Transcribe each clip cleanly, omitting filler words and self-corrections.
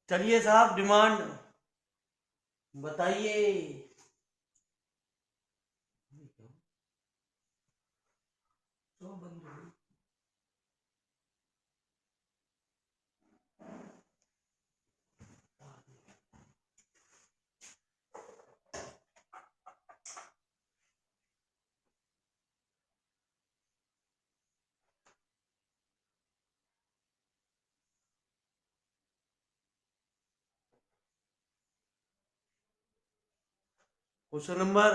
चलिए साहब, डिमांड बताइए। तो बंद हो गई। क्वेश्चन नंबर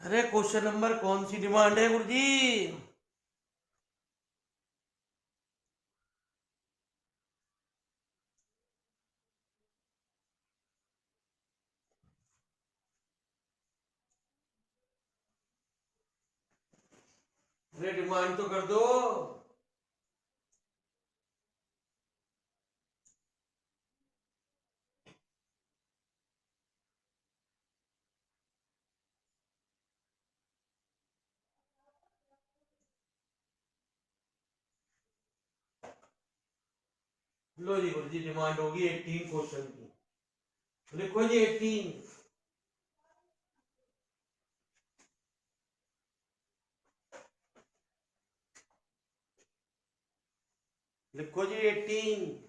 अरे क्वेश्चन नंबर कौन सी डिमांड है गुरुजी? अरे डिमांड तो कर दो। लो जी गुरुजी, डिमांड होगी 18 क्वेश्चन की। लिखो जी 18। लिखो जी 18।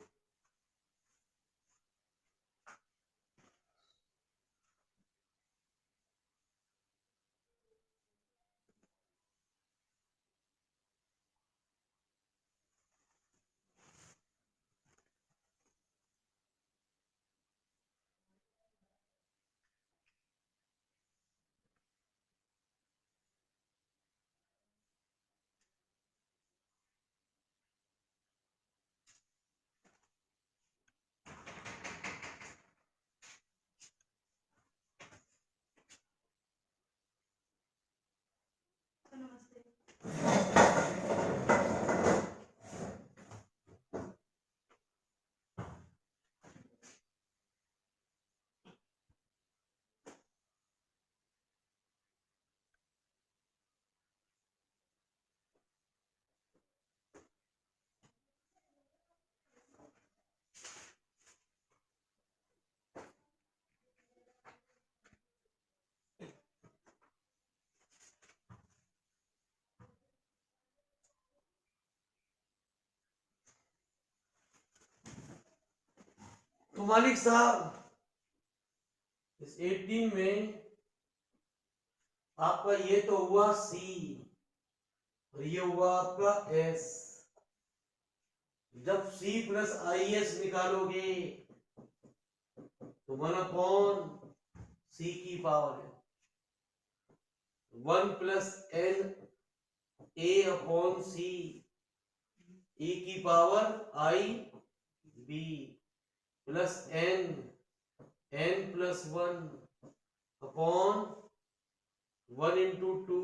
तो मालिक साहब, इस 18 में आपका ये तो हुआ सी और ये हुआ आपका एस। जब सी प्लस आई एस निकालोगे तो 1/, सी की पावर है 1 plus n a upon c, a की power i b plus n plus 1 upon 1 into 2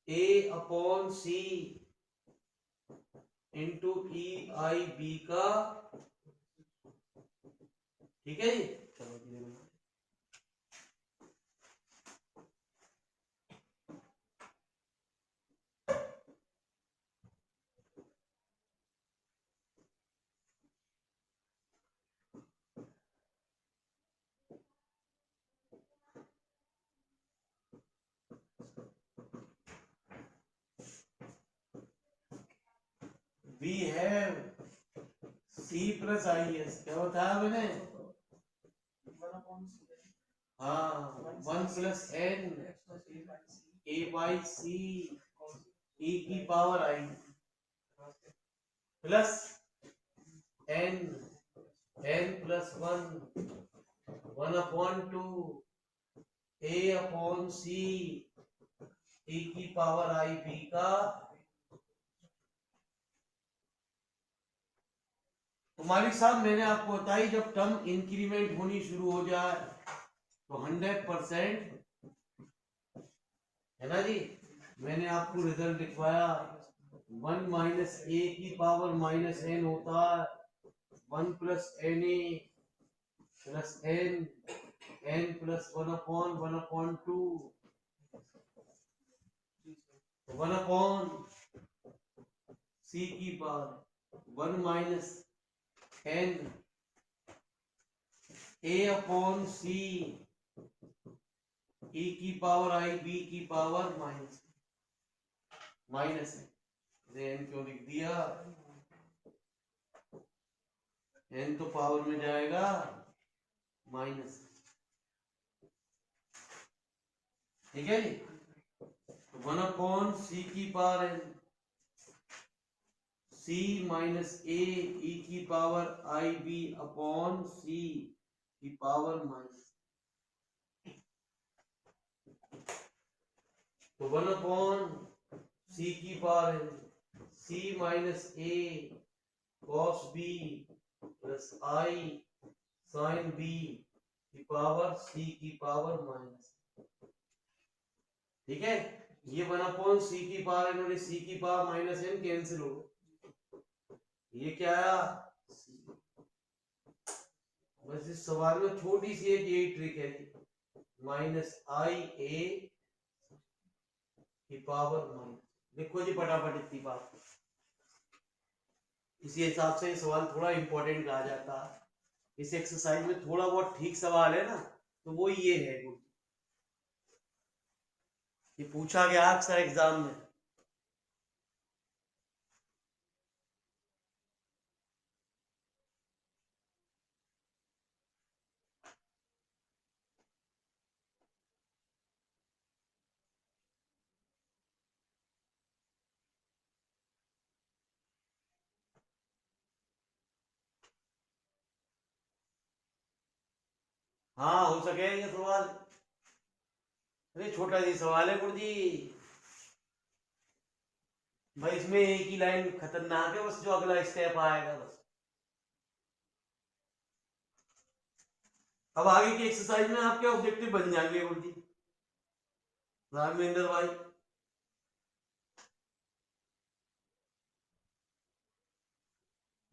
a upon c into e i b का। ठीक है जी। चलो we have c plus i s, क्या बताया मैंने? हाँ, 1 plus n a by c e की power i plus n plus 1 upon 2 a upon c e की पावर आई बी का। तो मालिक साहब, मैंने आपको बताई जब टर्म इंक्रीमेंट होनी शुरू हो जाए तो 100% है ना जी। मैंने आपको रिजल्ट लिखवाया 1 माइनस ए की पावर माइनस एन होता है 1 plus n a plus n plus 1/2 1 upon c की power 1 minus n a upon c e की पावर आई बी की पावर माइनस है। एन क्यों लिख दिया, एन तो पावर में जाएगा माइनस, ठीक है। 1 अपॉन सी की पावर एन सी माइनस ए ई की power i B upon c की पावर माइनस, तो 1 अपॉन सी की power N C minus a cos b plus i sine B की पावर सी की पावर माइनस, ठीक है। ये 1 अपॉन सी की पावर एन और सी की पावर माइनस एन कैंसिल हो, ये क्या आया, बस इस सवाल में छोटी सी एक यही ट्रिक है, माइनस आई ए की पावर माइनस, लिखो जी फटाफट इतनी बात। इसी हिसाब से सवाल थोड़ा इंपॉर्टेंट कहा जाता है, इस एक्सरसाइज में थोड़ा बहुत ठीक सवाल है ना, तो वो ये है, ये पूछा गया अक्सर एग्जाम में। हाँ हो सके ये सवाल, अरे छोटा सी सवाल है गुरु जी भाई, इसमें एक ही लाइन खतरनाक है, बस जो अगला स्टेप आएगा बस। अब आगे की एक्सरसाइज में आपके ऑब्जेक्टिव बन जाएंगे गुरु जी, राघवेंद्र भाई।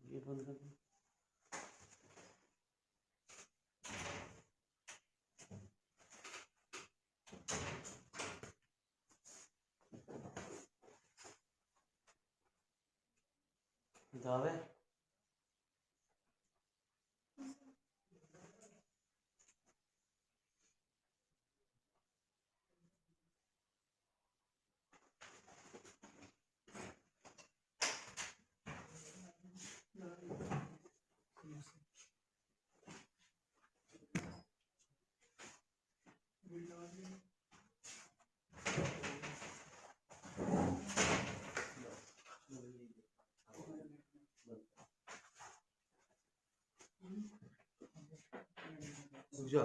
ये बंद कर दो। दावे जा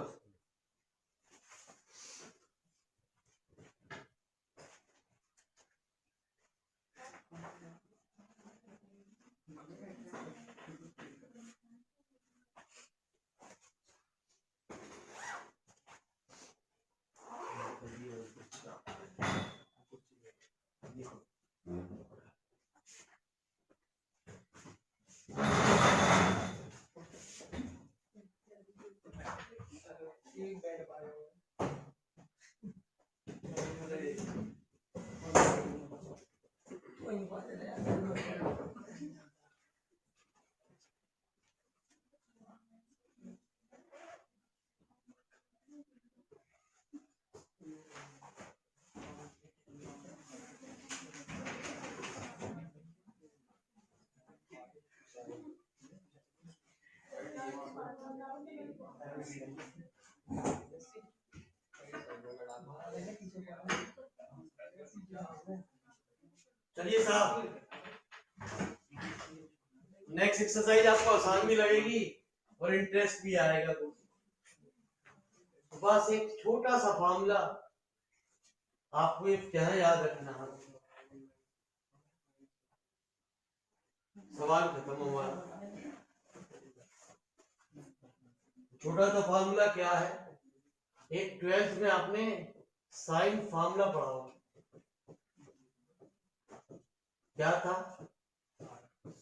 चलिए साहब, नेक्स्ट एक्सरसाइज आपको आसान भी लगेगी और इंटरेस्ट भी आएगा। तो बस एक छोटा सा फॉर्मूला आपको ये क्या याद रखना है, सवाल खत्म हुआ। छोटा सा फॉर्मूला क्या है, एक 12th में आपने साइन फॉर्मूला पढ़ा हो, क्या था,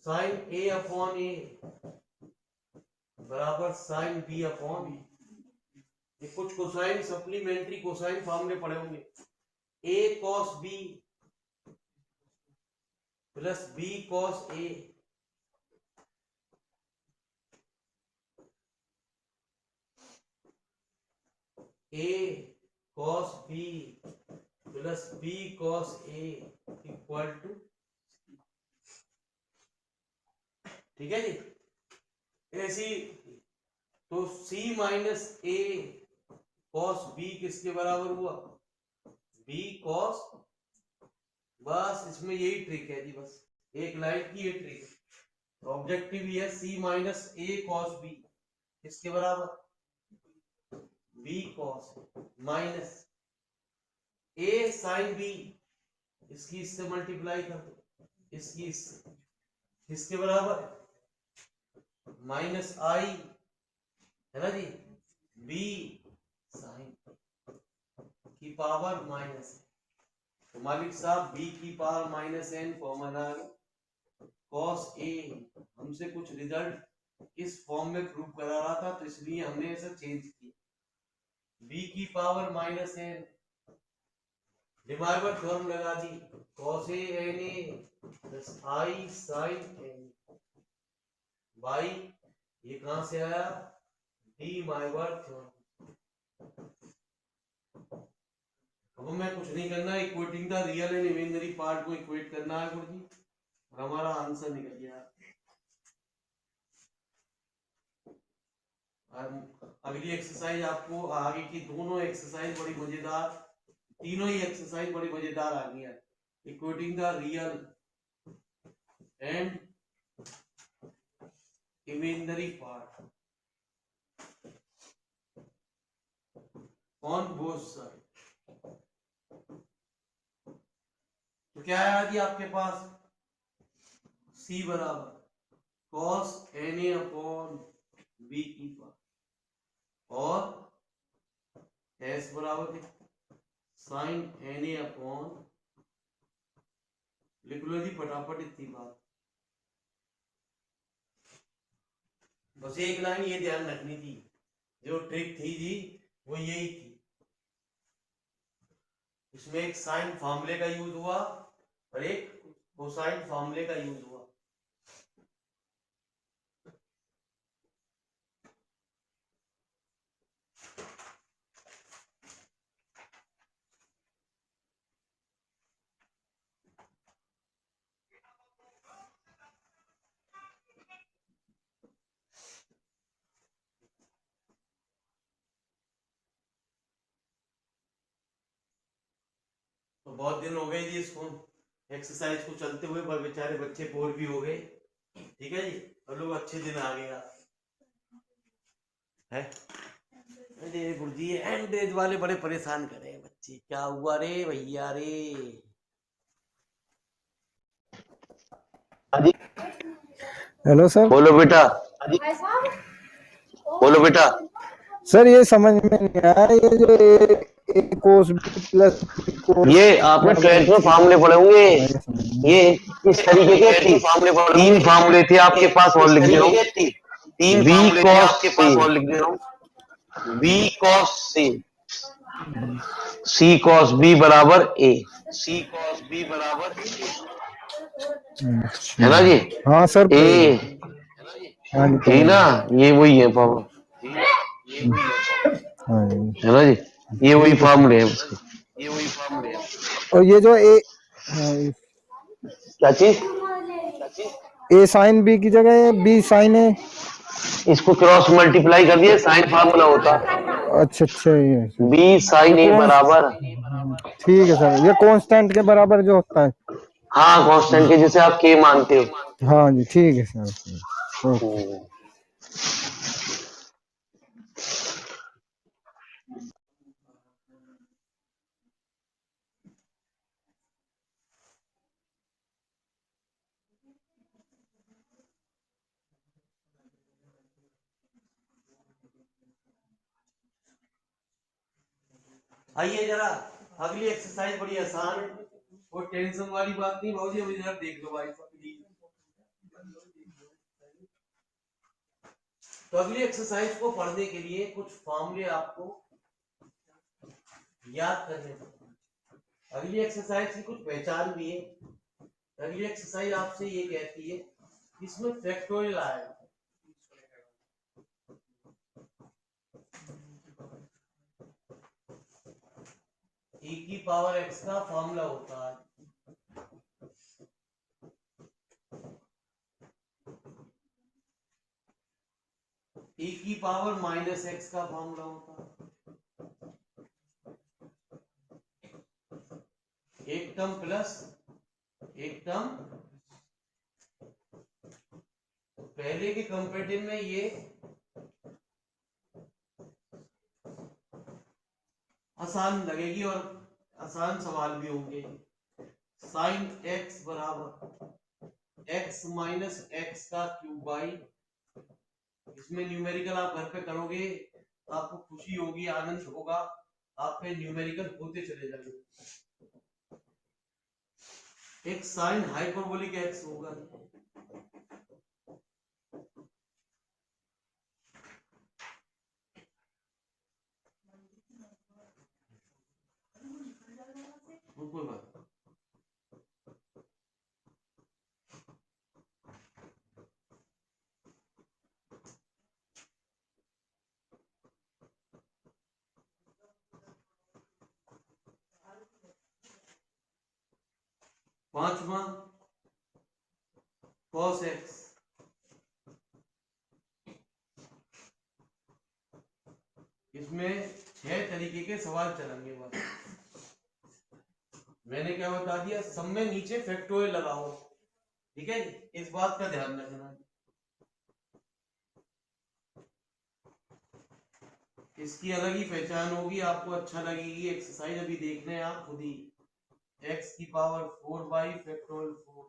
साइन ए अपॉन ए बराबर साइन बी अपॉन बी। कुछ कोसाइन सप्लीमेंट्री कोसाइन फॉर्मूले पढ़े होंगे, a cos b plus b cos a cos b plus b cos a equal to, ठीक है जी। ऐसी तो c minus a cos b किसके बराबर हुआ, बी कॉस, बस इसमें यही ट्रिक है जी, बस एक लाइन की ये ट्रिक है। तो ऑब्जेक्टिव ही है c minus a cos b किसके बराबर, बी कॉस माइनस ए साइन बी, इसकी इससे मल्टीप्लाई कर दो, इसकी इससे, किसके बराबर, माइनस आई, है ना जी, बी साइन की पावर माइनस, तो मालिक साहब बी की पावर माइनस एन कॉमन आ गया, कॉस ए हमसे कुछ रिजल्ट इस फॉर्म में प्रूव करा रहा था, तो इसलिए हमने ऐसा चेंज किया, बी की power minus n, de Moivre theorem लगा दी, cos a n a plus i sine n by, ये कहां से आया, डी माइवर थ्योरम। अब हमें कुछ नहीं करना है, equating the real and imaginary part को इक्वेट करना है गुरुजी, और हमारा आंसर निकल गया। अगली एक्सरसाइज आपको, आगे की दोनों एक्सरसाइज बड़ी मजेदार, तीनों ही एक्सरसाइज बड़ी मजेदार आ गई है, equating the real and imaginary part on both side. तो क्या है आज आपके पास, c बराबर cos na अपॉन b की पावर और s बराबर sin na अपॉन, लिख लो जी फटाफट इतनी बात, बस एक लाइन ये ध्यान रखनी थी, जो ट्रिक थी जी वो यही थी, इसमें एक साइन फॉर्मूले का यूज हुआ और एक कोसाइन फॉर्मूले का यूज हुआ। तो बहुत दिन हो गए जी इसको एक्सरसाइज को चलते हुए, पर बेचारे बच्चे बोर भी हो गए, ठीक है जी, और लोग अच्छे दिन आ गए है। अरे गुरुजी एंड्रेज वाले बड़े परेशान कर रहे हैं बच्चे, क्या हुआ रे भैया रे। Hello sir. बोलो बेटा, बोलो बेटा। सर ये समझ में नहीं आया, ये जो ए कोस बी प्लस ये आपने 12th में फार्मूले पढ़े होंगे, ये इस तरीके के तीन फार्मूले थे आपके पास, और लिख दे रहा हूँ, बी कॉस बी कॉस सी कॉस बी बराबर ए, है ना जी। हाँ सर, ए हाँ ना, ये वही है फॉर्मूला, है ना जी, ये वही फार्मूले है उसके। और ये जो ए, क्या चीज, ए साइन बी की जगह बी साइन ए, इसको क्रॉस मल्टीप्लाई कर दिया, साइन फार्मूला होता। अच्छा अच्छा, ये बी साइन ए बराबर, ठीक है सर, ये कांस्टेंट के बराबर जो होता है, हाँ कांस्टेंट के जैसे आप के मानते हो। हाँ जी ठीक है सर, ओके। आइए जरा, अगली एक्सरसाइज बड़ी आसान है, कोई टेंशन वाली बात नहीं, भाजी अभी जरा देख लो भाई साहब प्लीज। तो अगली एक्सरसाइज को पढ़ने के लिए कुछ फॉर्मूले आपको याद करने पड़ते हैं। अगली एक्सरसाइज की कुछ पहचान भी है, अगली एक्सरसाइज आपसे ये कहती है इसमें फैक्टोरियल आएगा। e की पावर x का फॉर्मूला होता है e की पावर माइनस x का फॉर्मूला होता है। एक टर्म प्लस एक टर्म, पहले के कंपेरेटिव में ये आसान लगेगी और आसान सवाल भी होंगे। साइन x बराबर x माइनस एक्स का क्यूब बाई, इसमें न्यूमेरिकल आप घर पे करोगे तो आपको खुशी होगी, आनंद होगा, आपके न्यूमेरिकल होते चले जाएंगे। एक साइन हाइपरबोलिक एक्स होगा, कोई बात 5वां cos x, इसमें 6 तरीके के सवाल चलेंगे। बस मैंने क्या बता दिया, सब में नीचे फैक्टोरियल लगाओ, ठीक है, इस बात का ध्यान रखना। इसकी अलग ही पहचान होगी, आपको अच्छा लगेगी एक्सरसाइज, अभी देखने आप खुद ही। x की पावर 4 बाई फैक्टोरियल 4,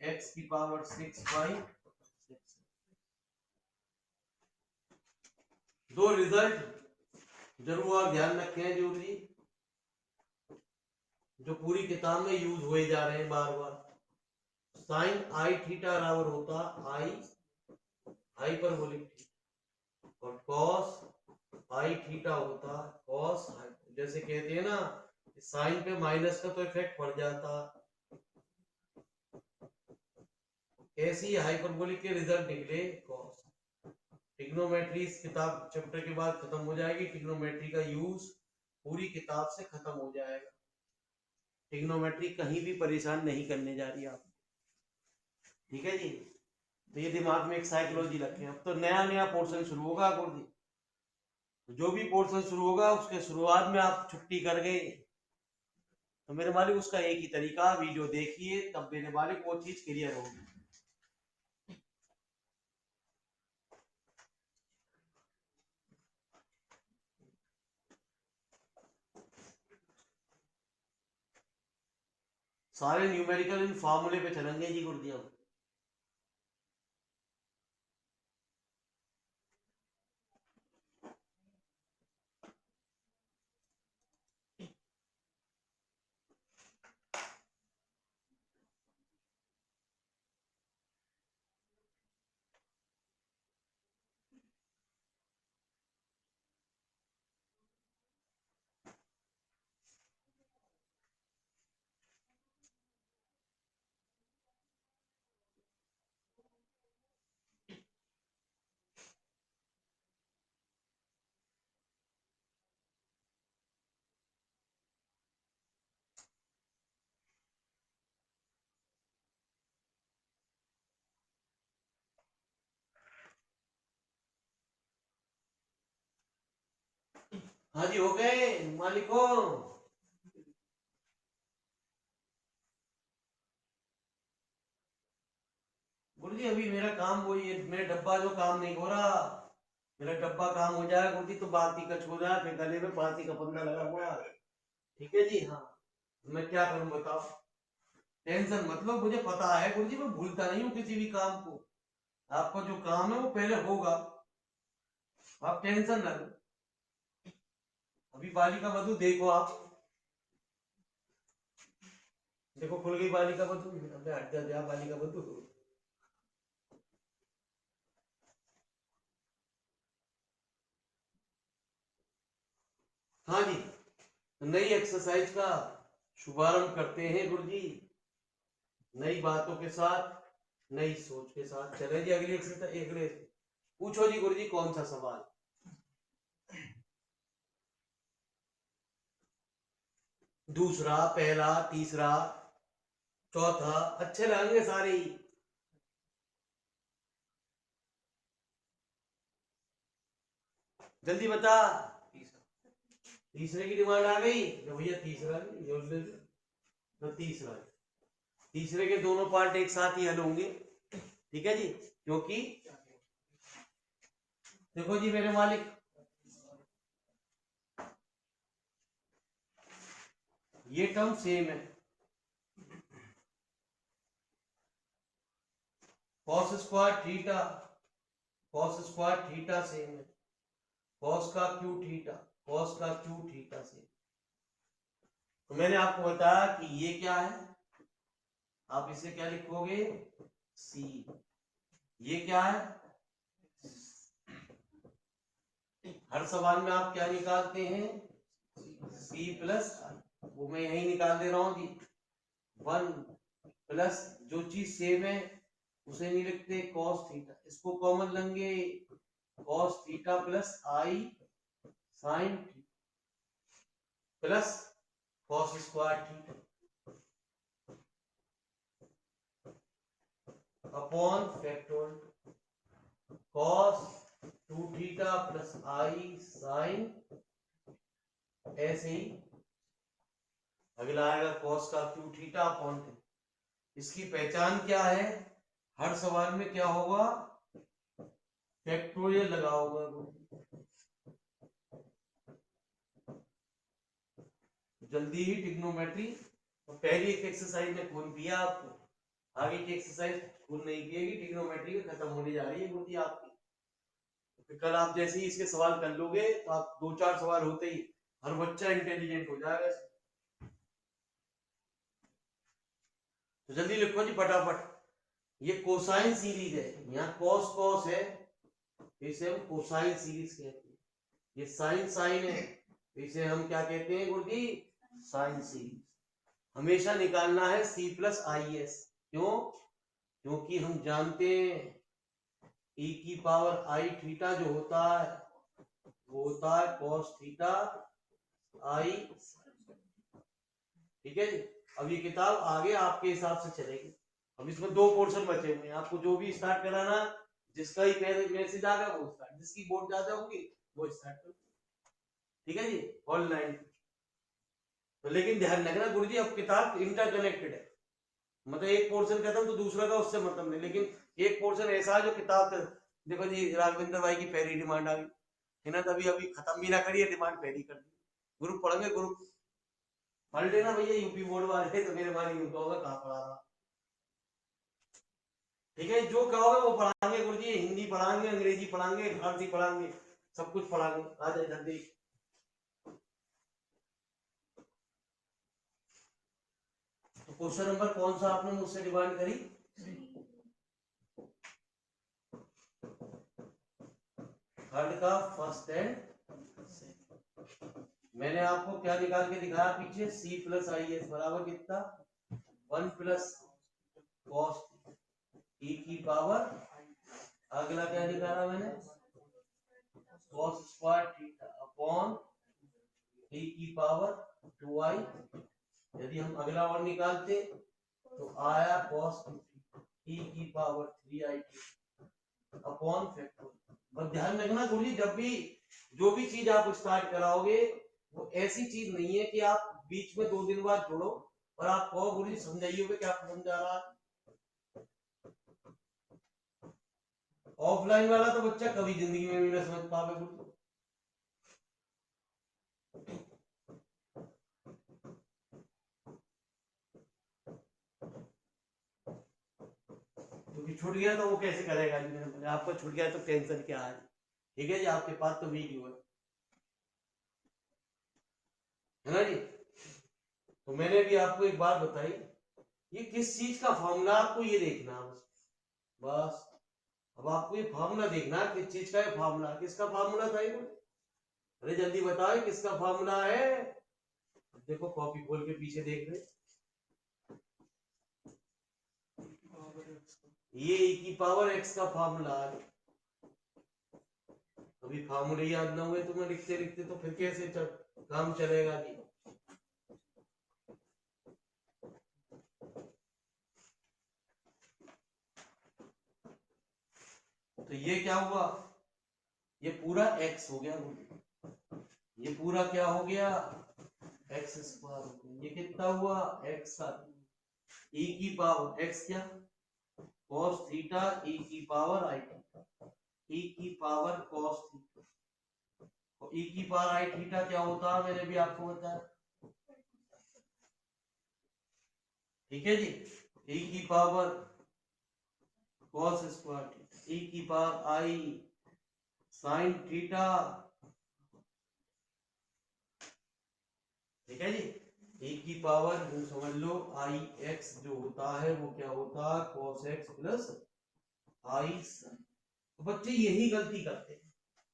x की पावर 6 बाई 6। दो रिजल्ट जरूर आप ध्यान रखें जरूरी, जो पूरी किताब में यूज हुए जा रहे हैं बार बार। साइन आई थीटा बराबर होता आई हाइपरबोलिक, और कॉस आई थीटा होता कॉस, जैसे कहते हैं ना साइन पे माइनस का तो इफेक्ट पड़ जाता, ऐसे ही हाइपरबोलिक के रिजल्ट निकले कॉस। ट्रिग्नोमेट्री इस किताब चैप्टर के बाद खत्म हो जाएगी, ट्रिग्नोमेट्री का यूज पूरी किताब से खत्म हो जाएगा। ट्रिग्नोमेट्री कहीं भी परेशान नहीं करने जा रही आप, ठीक है जी। तो ये दिमाग में एक साइकोलॉजी रखें। अब तो नया नया पोर्शन शुरू होगा गुरुजी, जो भी पोर्शन शुरू होगा उसके शुरुआत में आप छुट्टी कर गए तो मेरे मालिक उसका एक ही तरीका, वीडियो देखिए तब मेरे मालिक वो चीज क्लियर होगी। सारे न्यूमेरिकल इन फॉर्मूले पे चलेंगे जी गुरुजी। अब हाँ जी, हो गए मालिकों। गुरुजी अभी मेरा काम वही है, मेरा डब्बा जो काम नहीं हो रहा, मेरा डब्बा काम हो जाएगा गुरुजी तो बात ही कच हो रहा है, फिर गले में फांसी का फंदा लगा हुआ है, ठीक है जी। हाँ मैं क्या करूं बताओ, टेंशन मतलब, मुझे पता है गुरुजी मैं भूलता नहीं हूँ किसी भी काम को, आपका जो काम है वो पहले होगा, आप टेंशन ना लो। अभी बालिका वधू देखो आप, देखो खुल गई बालिका वधू, अबे हट जा बालिका वधू। हाँ जी, नई एक्सरसाइज का शुभारंभ करते हैं गुरुजी। नई बातों के साथ, नई सोच के साथ चले जी। अगले पूछो जी गुरु जी, कौन सा सवाल? दूसरा, पहला, तीसरा, चौथा, अच्छे लगेंगे सारे ही। जल्दी बता। तीसरे की डिमांड आ गई तो भैया तीसरा तो तीसरे के दोनों पार्ट एक साथ ही हल होंगे, ठीक है जी। क्योंकि देखो जी मेरे मालिक, ये टर्म सेम है, cos स्क्वायर थीटा सेम है, cos का क्यू थीटा सेम। तो मैंने आपको बताया कि ये क्या है, आप इसे क्या लिखोगे? सी। ये क्या है? हर सवाल में आप क्या निकालते हैं? सी प्लस, वो मैं यही निकाल दे रहा हूं जी। 1 प्लस जो चीज सेम है उसे नहीं लिखते, cos थीटा, इसको कॉमन लेंगे, cos theta plus i sine plus cos square theta upon factorial cos 2 theta plus i sine, ऐसे ही अगला आएगा cos का क्यू थीटा अपॉन। इसकी पहचान क्या है? हर सवाल में क्या होगा? फैक्टोरियल लगा होगा। जल्दी ही ट्रिग्नोमेट्री पहली एक एक्सरसाइज में खोल दिया आपको, आगे की एक्सरसाइज खोल नहीं किएगी, ट्रिग्नोमेट्री में खत्म होने जा रही है गुरुजी आपकी। तो कल आप जैसे ही इसके सवाल कर लोगे तो आप 2-4 सवाल होते ही हर बच्चा इंटेलिजेंट हो जाएगा। तो जल्दी लिखो जी फटाफट। ये कोसाइन सीरीज है, यहाँ कॉस कॉस है, इसे हम कोसाइन सीरीज कहते हैं। ये साइन साइन है, इसे हम क्या कहते हैं गुरुजी? Sine series. हमेशा निकालना है सी प्लस आई एस। क्यों? क्योंकि हम जानते हैं e की पावर आई थीटा जो होता है वो होता है cos थीटा आई, ठीक है जी। अब ये किताब आगे आपके हिसाब से चलेगी। अब इसमें 2 पोर्शन बचे हुए हैं, आपको जो भी स्टार्ट कराना, जिसका ही मैसेज आ गया वो स्टार्ट, जिसकी बोर्ड ज्यादा होगी वो स्टार्ट करो, ठीक है जी, ऑनलाइन। तो लेकिन ध्यान रखना गुरुजी, अब किताब इंटरकनेक्टेड है, मतलब एक पोर्शन खत्म तो दूसरा का उससे मतलब नहीं, लेकिन एक पोर्शन ऐसा है जो किताब देखो जी, राघवेंद्र भाई की पहली डिमांड आ गई है ना, तभी अभी खत्म भी ना करिए, डिमांड पहली कर दी। ग्रुप पढ़ेंगे, ग्रुप पढ़ लेना भैया, यूपी बोर्ड वाले तो मेरे मानी यूं कहोगे कहाँ पढ़ा रहा, ठीक है। जो कहोगे वो पढ़ाएंगे गुरुजी, हिंदी पढ़ाएंगे, अंग्रेजी पढ़ाएंगे, फारसी पढ़ाएंगे, सब कुछ पढ़ाएंगे। आ जाए जल्दी। तो क्वेश्चन नंबर कौन सा आपने मुझसे डिमांड करी? थर्ड का फर्स्ट एंड सेकंड। मैंने आपको क्या निकाल के दिखाया पीछे? सी प्लस आई एस बराबर कितना? 1 प्लस कॉस ई की पावर, अगला क्या निकाला मैंने? cos square theta upon e की पावर 2i। यदि हम अगला और निकालते तो आया cos e की पावर 3i अपॉन फैक्टोरियल। बस ध्यान रखना गुरुजी, जब भी जो भी चीज आप स्टार्ट कराओगे वो ऐसी चीज नहीं है कि आप बीच में 2 दिन बाद जोड़ो और आप कहो गुरुजी समझाइए क्या समझा रहा है। ऑफलाइन वाला तो बच्चा कभी जिंदगी में भी ना समझ पावे गुरुजी। क्योंकि छूट गया तो वो कैसे करेगा जी? आपको छूट गया तो टेंशन क्या है, ठीक है जी, आपके पास तो वीडियो है ना जी। तो मैंने भी आपको एक बात बताई, ये किस चीज का फॉर्मूला, आपको ये देखना है बस बस। अब आपको ये फॉर्मूला देखना है, किस चीज का है फॉर्मूला, किसका फॉर्मूला था ये? अरे जल्दी बताओ किसका फॉर्मूला है? देखो कॉपी खोल के पीछे देख रहे, ये e की पावर x का फार्मूला आ गया। अभी फार्मूले याद ना हुए तुम्हें लिखते लिखते तो फिर कैसे काम चलेगा जी। तो ये क्या हुआ, ये पूरा x हो गया, ये पूरा क्या हो गया x स्क्वायर हो गया। ये कितना हुआ x का e की पावर x क्या cos थीटा e की पावर i थीटा, e की पावर cos थीटा, और e की पावर i थीटा क्या होता है मैंने भी आपको बताया, ठीक है जी। e की power cos square theta, e की पावर i sin थीटा, ठीक है जी। e की पावर समझ लो आई एक्स जो होता है वो क्या होता है cos x प्लस आई sin। तो बच्चे यही गलती करते हैं,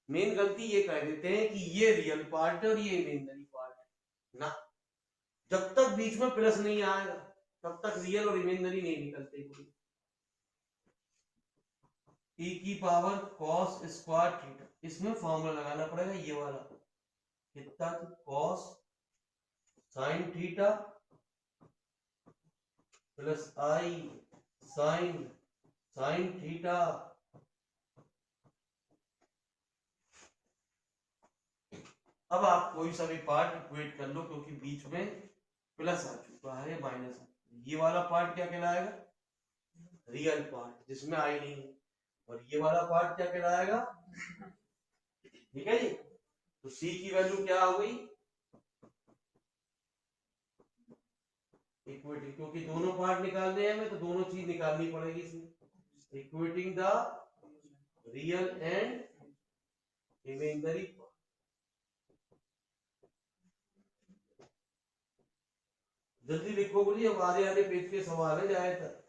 मेन गलती ये कह देते हैं कि ये रियल पार्ट है और ये इमेजिनरी पार्ट है ना। जब तक बीच में प्लस नहीं आएगा तब तक रियल और इमेजिनरी नहीं निकलते। e की पावर cos स्क्वायर थीटा, इसमें फॉर्मूला लगाना पड़ेगा ये वाला, कितना cos sin थीटा प्लस आई sin थीटा। अब आप कोई सा भी पार्ट इक्वेट कर लो क्योंकि बीच में प्लस आ चुका है माइनस, ये वाला पार्ट क्या कहलाएगा रियल पार्ट जिसमें आई नहीं है, और ये वाला पार्ट क्या कहलाएगा, ठीक है जी। तो सी की वैल्यू क्या हो गई इक्वेटिंग, क्योंकि दोनों पार्ट निकालने हैं हमें तो दोनों चीज निकालनी पड़ेगी इसमें, equating the real and imaginary. जल्दी लिखो बोलिए, अब आधे आधे पेज के सवाल है जाए तक।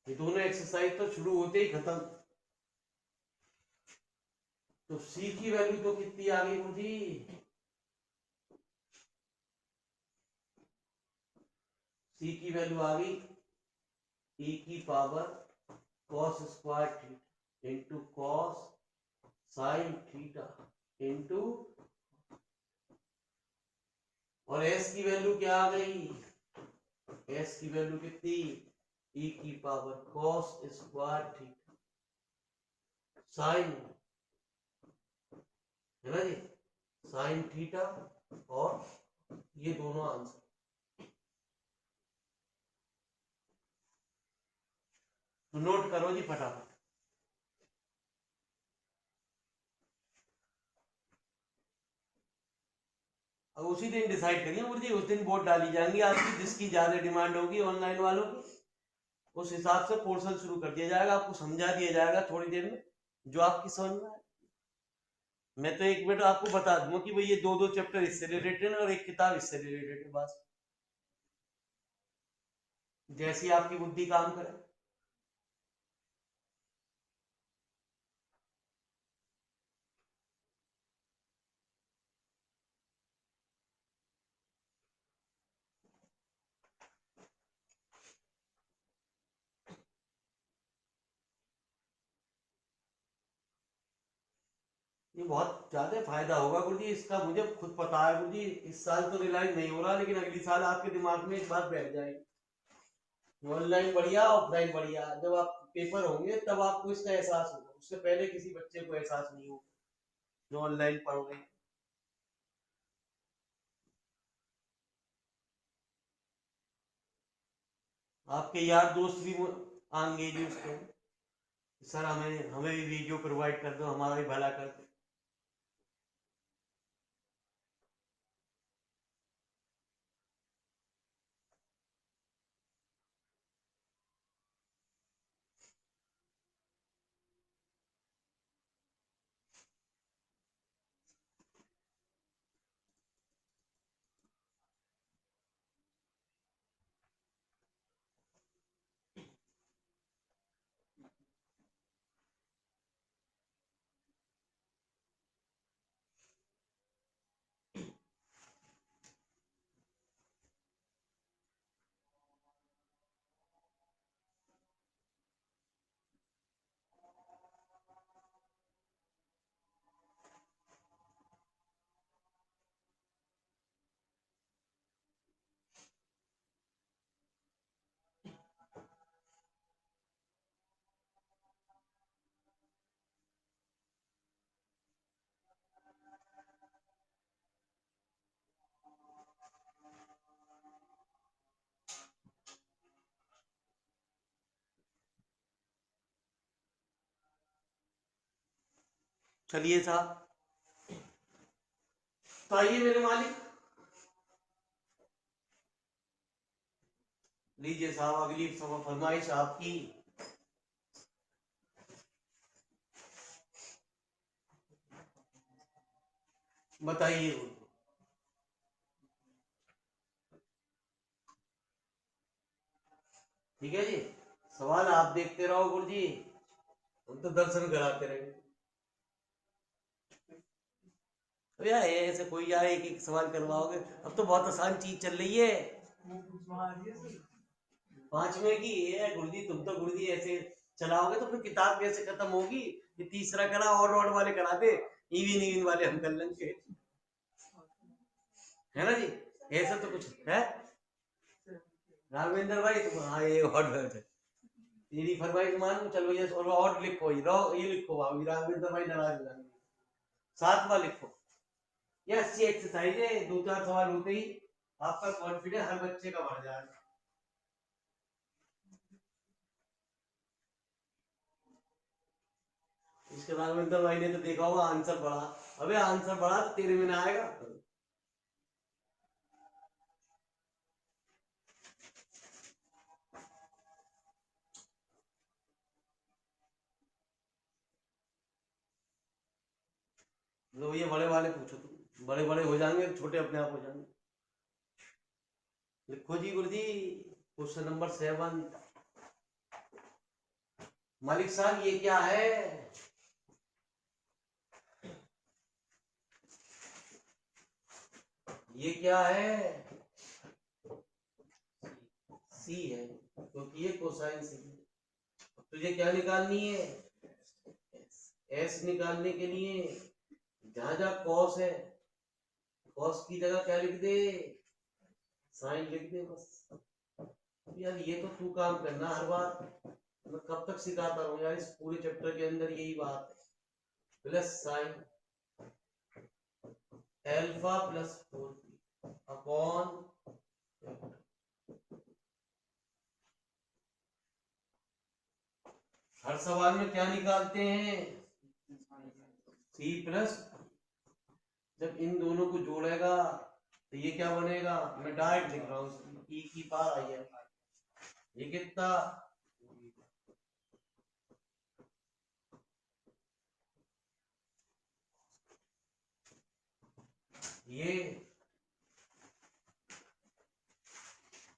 ये दोनों एक्सरसाइज तो शुरू होते ही खत्म। तो सी की वैल्यू तो कितनी आ गई मुझे, सी की वैल्यू आ गई e की power cos square theta into cos sin theta into, और s की वैल्यू क्या आ गई, s की वैल्यू कितनी e की power cos square theta sin, है ना जी, sin थीटा, और ये दोनों आंसर। तो नोट करो जी फटाफट। अब उसी दिन डिसाइड करिए मुझे, उस दिन वोट डाली जाएंगी आपकी, जिसकी ज्यादा डिमांड होगी ऑनलाइन वालों की उस हिसाब से पोर्शन शुरू कर दिया जाएगा, आपको समझा दिया जाएगा थोड़ी देर में जो आपकी समझ में आए। मैं तो एक मिनट आपको बता दूंगा कि भाई ये दो दो चैप्टर इससे रिलेटेड है और एक किताब इससे रिलेटेड है, बस जैसी आपकी बुद्धि काम करे। ये बहुत ज्यादा फायदा होगा गुरु जी इसका, मुझे खुद पता है गुरु जी, इस साल तो रियलाइज नहीं हो रहा लेकिन अगली साल आपके दिमाग में एक बात बैठ जाएगी, ऑनलाइन बढ़िया ऑफलाइन बढ़िया, जब आप पेपर होंगे तब आपको इसका एहसास होगा, उससे पहले किसी बच्चे को एहसास नहीं होगा जो ऑनलाइन पढ़ रहे हैं। आपके यार दोस्त भी आएंगे जी उसके, सर हमें हमें भी वीडियो प्रोवाइड कर दो, हमारा भी भला कर दो। चलिए साहब, तो आइए मेरे मालिक, लीजिए साहब अगली फरमाइश आपकी। बताइए। ठीक है जी, सवाल आप देखते रहो गुरुजी, हम तो दर्शन कराते रहेंगे। तो यार ऐसे कोई आए एक एक सवाल करवाओगे, अब तो बहुत आसान चीज चल रही है। 5वें की है गुरुजी, तुम तो गुरुजी ऐसे चलाओगे तो फिर किताब कैसे खत्म होगी। ये तीसरा करा और रोड वाले करा दे, इविन इविन वाले हम कर लेंगे, है ना जी। ऐसा तो कुछ है राघवेंद्र भाई, तुम हाँ ये और तेरी फरमाइश मान चलो, ये और लिखो, ये लिखो भाभी, राघवेंद्र भाई नाराज हो जाएंगे। 7वां लिखो, ये अच्छी एक्सरसाइज है, 2-4 सवाल होते ही आपका कॉन्फिडेंस हर बच्चे का बढ़ जाएगा। इसके राघवेंद्र भाई ने तो देखा होगा आंसर बढ़ा, अबे आंसर बढ़ा तो तेरे में ना आएगा। लो ये बड़े वाले पूछो, तुम बड़े बड़े हो जाएंगे, छोटे अपने आप हो जाएंगे। लिखो जी गुरुजी, क्वेश्चन नंबर 7। मालिक साहब ये क्या है? ये क्या है? सी है, क्योंकि ये कोसाइन सी है। तुझे क्या निकालनी है? एस निकालने के लिए जहां जहां कॉस है, कॉस की जगह क्या लिख दे? साइन लिख दे बस। यार ये तो तू काम करना हर बार, मैं कब तक सिखाता हूँ यार, इस पूरे चैप्टर के अंदर यही बात है। Plus sine alpha plus 4 upon, हर सवाल में क्या निकालते हैं? सी प्लस, जब इन दोनों को जोड़ेगा तो ये क्या बनेगा? मैं डायरेक्ट लिख रहा हूँ, ई की पावर आई है, ये कितना? ये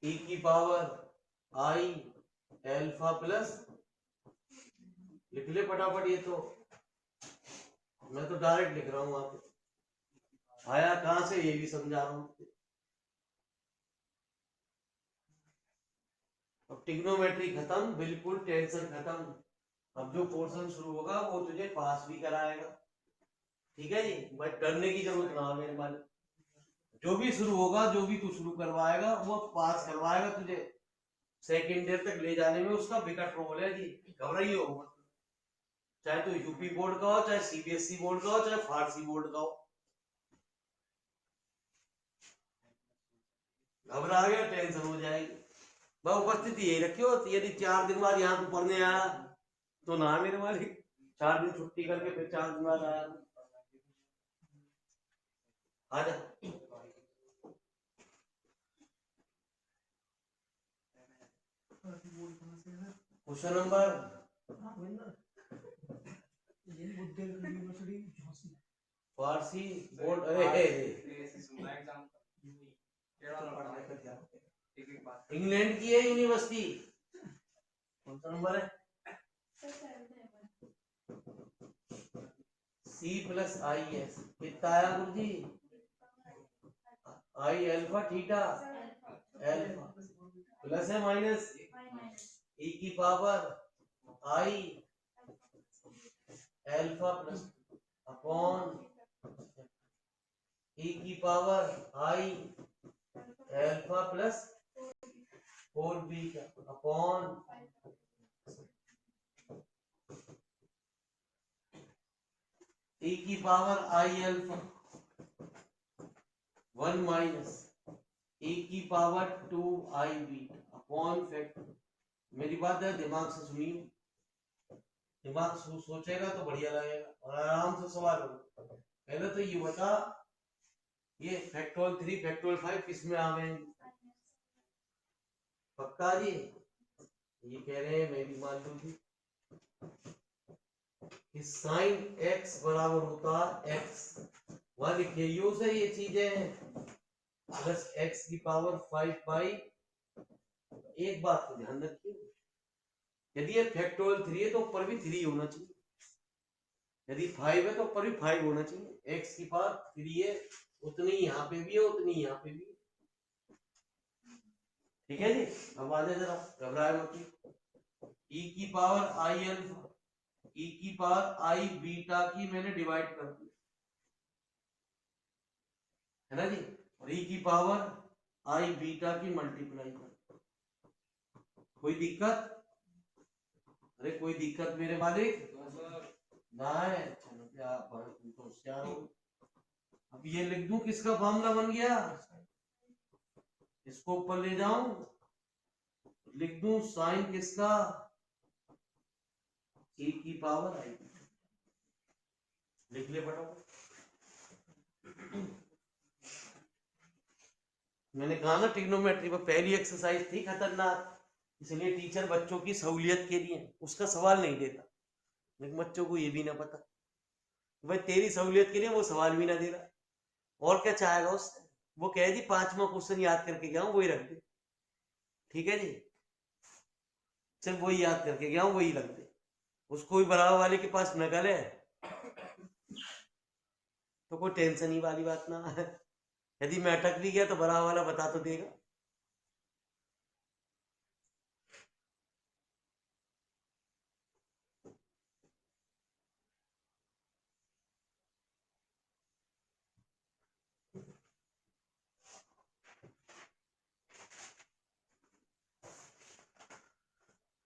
ई की पावर आई एल्फा प्लस, लिख ले फटाफट, ये तो मैं तो डायरेक्ट लिख रहा हूँ, आप आया कहां से ये भी समझा रहा हूँ। अब ट्रिग्नोमेट्री खत्म, बिल्कुल टेंशन खत्म। अब जो पोर्शन शुरू होगा वो तुझे पास भी कराएगा, ठीक है जी, बट डरने की जरूरत ना हो मेरे मान। जो भी शुरू होगा, जो भी तू शुरू करवाएगा वो पास करवाएगा तुझे, सेकेंड ईयर तक ले जाने में उसका विकट रोल है जी, घबराइए हो मत। चाहे तो यूपी बोर्ड का हो, चाहे सीबीएसई बोर्ड का हो, चाहे फारसी बोर्ड का हो, घबरा गया टेंशन हो जाएगी। वह उपस्थिति यही रखियो, यदि 4 दिन बाद यहाँ पे पढ़ने आया तो ना मेरे मालिक, 4 दिन छुट्टी करके फिर 4 दिन बाद आया, आजा। क्वेश्चन नंबर फारसी बोर्ड, इंग्लैंड की है यूनिवर्सिटी, कौन सा नंबर है? सी प्लस आई एस कितना आया गुरु जी? I alpha theta, alpha plus है माइनस ई की power i alpha plus upon e की power i alpha plus 4 beta upon e की power i alpha 1 minus e की power 2 i beta upon factor. मेरी बात है दिमाग से सुनिए, दिमाग सोचेगा तो बढ़िया लगेगा और आराम से सवाल होगा। पहले तो ये बता, ये फैक्टोरियल 3 फैक्टोरियल 5 किस में आ गए? पक्का जी? ये कह रहे हैं, मैं भी मान लूंगी कि साइन x बराबर होता है x, वहां लिखिए यू से ये चीजें प्लस x की पावर 5 पाई। एक बात को ध्यान रखिए, यदि ये फैक्टोरियल 3 है तो ऊपर भी 3 होना चाहिए, यदि 5 है तो ऊपर भी 5 होना चाहिए। x की पावर 3 है, उतनी यहाँ पे भी है, उतनी यहाँ पे भी है। ठीक है जी? अब आ जाए, जरा घबराए मत। e की पावर आई अल्फा, e की पावर आई बीटा की मैंने डिवाइड कर दी, है ना जी? और e की पावर आई बीटा की मल्टीप्लाई कर दी। कोई दिक्कत? अरे कोई दिक्कत मेरे मालिक? ना है? चलो क्या तुम तो होशियार हो। अब ये लिख दूं, किसका फार्मूला बन गया? इसको ऊपर ले जाऊं, लिख दूं साइन किसका? e की पावर आई। लिख ले फटाफट। मैंने कहा ना ट्रिग्नोमेट्री में पहली एक्सरसाइज थी खतरनाक, इसलिए टीचर बच्चों की सहूलियत के लिए उसका सवाल नहीं देता, लेकिन बच्चों को ये भी ना पता भाई तेरी सहूलियत के लिए वो सवाल भी ना दे रहा, और क्या चाहेगा उससे? वो कहे जी 5वां क्वेश्चन याद करके गया हूं, वही रख दे। ठीक है जी? सिर्फ वही याद करके गया हूं, वही रख दे। उसको भी बराबर वाले के पास नकल है तो कोई टेंशन ही वाली बात ना है। यदि मैं अटक भी गया तो बराबर वाला बता तो देगा।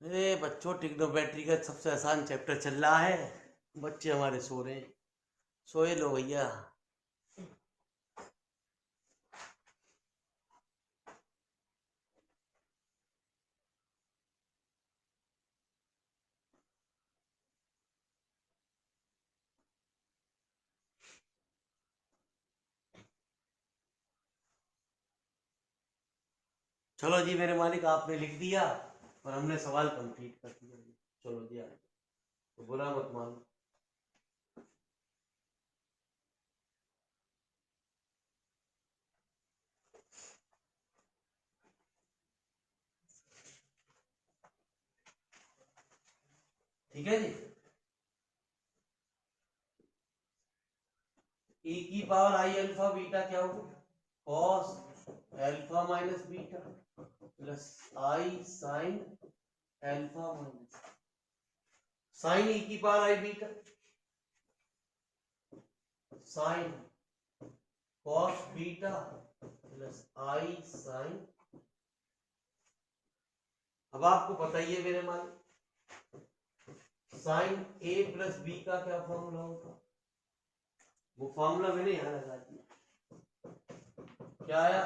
अरे बच्चों, ट्रिग्नोमेट्री का सबसे आसान चैप्टर चल रहा है, बच्चे हमारे सो रहे हैं। सोए लो भैया। चलो जी मेरे मालिक, आपने लिख दिया और हमने सवाल कंप्लीट कर दिया। चलो जी आगे, तो बुरा मत मानो। ठीक है जी? e की पावर आई अल्फा बीटा क्या होगा? cos alpha minus beta plus i sine alpha minus sine e की power i beta sine cos beta plus i sine. अब आपको पता ही है मेरे मान, साइन a प्लस बी का क्या फॉर्मूला होगा? वो फॉर्मूला मैंने यहां लगा दिया। क्या आया?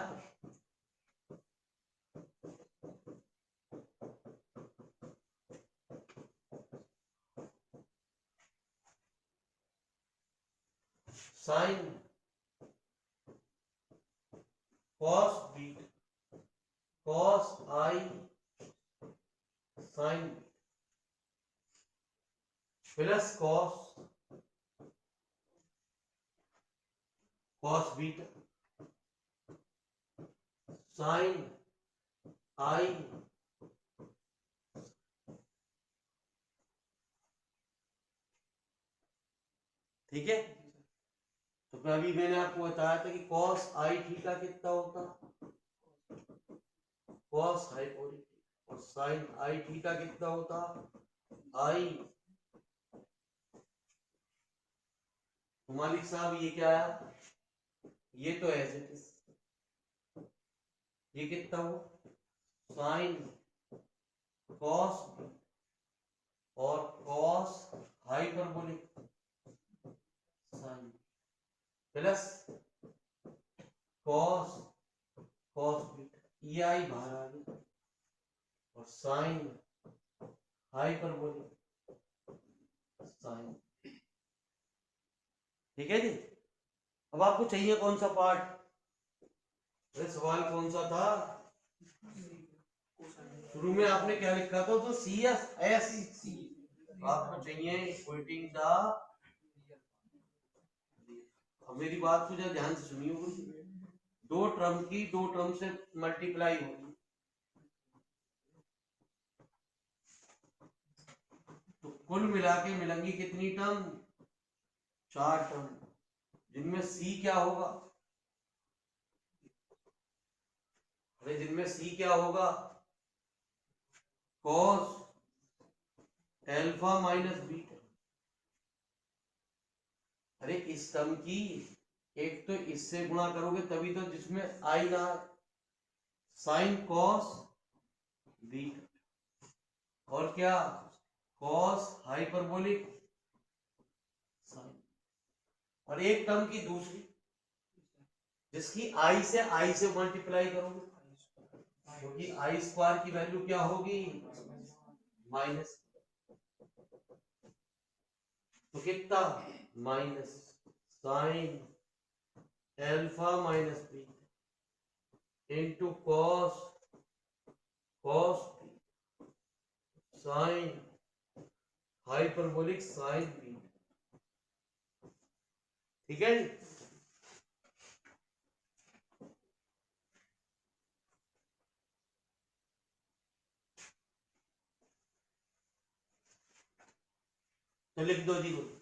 Sine cos beta cos i sine plus cos beta sine i. ठीक है? तो अभी मैंने आपको बताया था कि cos आई थीटा कितना होता, cos हाइपोटेटिक, और sin आई थीटा कितना होता, आई। तो मालिक साहब ये क्या आया? ये तो ऐसे ये कितना हो, साइन cos और cos hyperbolic sine plus cos beta, ये आई बाहर आ गई, और साइन हाइपरबोलिक साइन। ठीक है जी। अब आपको चाहिए कौन सा पार्ट? अरे सवाल कौन सा था? शुरू में आपने क्या लिखा था? तो सी या एस? आपको चाहिए इक्वेटिंग द, मेरी बात को जरा ध्यान से सुनिए। दो टर्म की दो टर्म से मल्टीप्लाई होगी, तो कुल मिला के मिलेंगी कितनी टर्म? 4 टर्म, जिनमें सी क्या होगा? अरे जिनमें सी क्या होगा? Cos alpha minus beta. अरे इस टर्म की एक तो इससे गुणा करोगे तभी तो, जिसमें आई ना, साइन कॉस बीटा, और क्या? Cos hyperbolic sine. और एक टर्म की दूसरी, जिसकी आई से मल्टीप्लाई करोगे, क्योंकि आई स्क्वायर की वैल्यू क्या होगी? माइनस। तो कितना? Minus sine alpha minus beta into cos cos sine hyperbolic sign beta. ठीक है जी। तो लिख दो जी कुछ।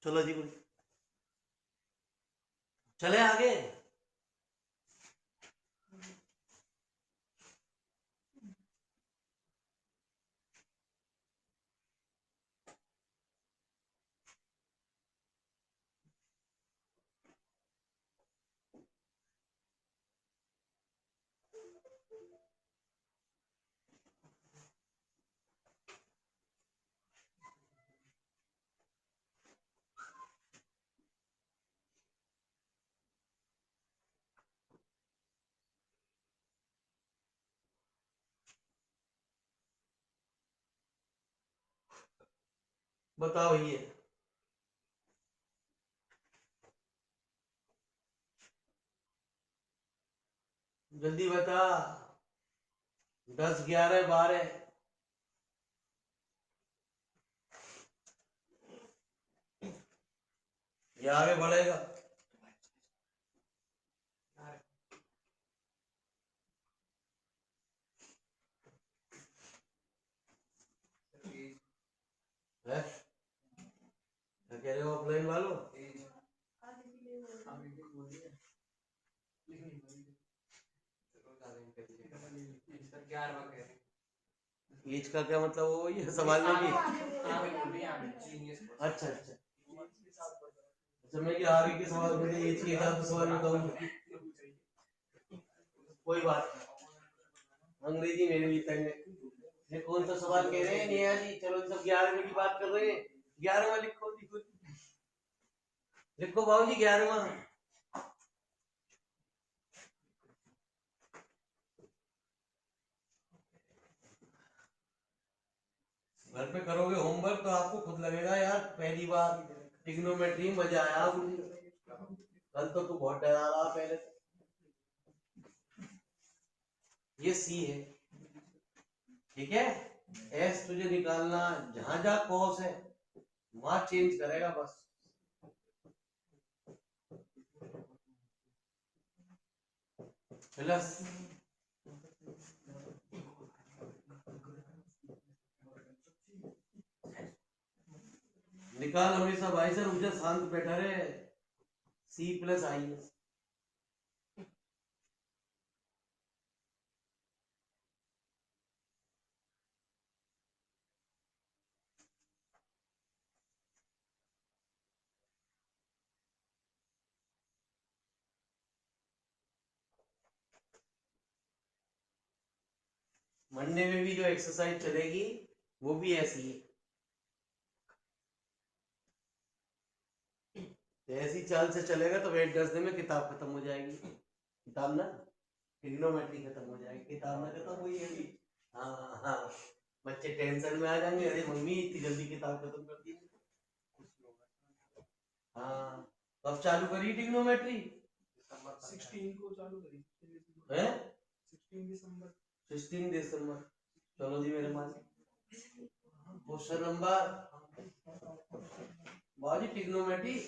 चलो जी कुछ चले आगे। बताओ ये जल्दी बता। 10 11 12 ये आगे बढ़ेगा। है क्या कह रहे हो ऑफलाइन वालों? एज का क्या मतलब वो ये संभालने की? अच्छा अच्छा अच्छा, मैं कि आगे के सवाल मुझे एज के हिसाब से सवाल बताऊंगा। कोई बात नहीं, अंग्रेजी मेरे भी तंग है। ये कौन सा सवाल कह रहे हैं नेहा जी? चलो सब 11वें की बात कर रहे हैं। 11वां लिखो लिखो लिखो बाबू जी 11वां। घर पे करोगे होमवर्क तो आपको खुद लगेगा यार पहली बार ट्रिग्नोमेट्री में मजा आया मुझे। कल तो तू बहुत डरा रहा पहले से। ये सी है, ठीक है। एस तुझे निकालना, जहां जहां कॉस है वहां चेंज करेगा बस। प्लस निकाल हमेशा भाई सर मुझे शांत बैठा रहे। C plus i S. Monday में भी जो एक्सरसाइज चलेगी वो भी ऐसी है। ऐसी चाल से चलेगा तो 8-10 दिन में किताब खत्म हो जाएगी। किताब ना ट्रिग्नोमेट्री खत्म हो जाएगी, किताब ना खत्म हुई है अभी। हाँ हाँ, बच्चे टेंशन में आ जाएंगे, अरे मम्मी इतनी जल्दी किताब खत्म कर दी। हाँ, कब चालू करी ट्रिग्नोमेट्री? 16 को चालू करी है 16 दिसंबर। 16 दिसंबर। चलो जी मेरे मान क्वेश्चन नंबर बाजी ट्रिग्नोमेट्री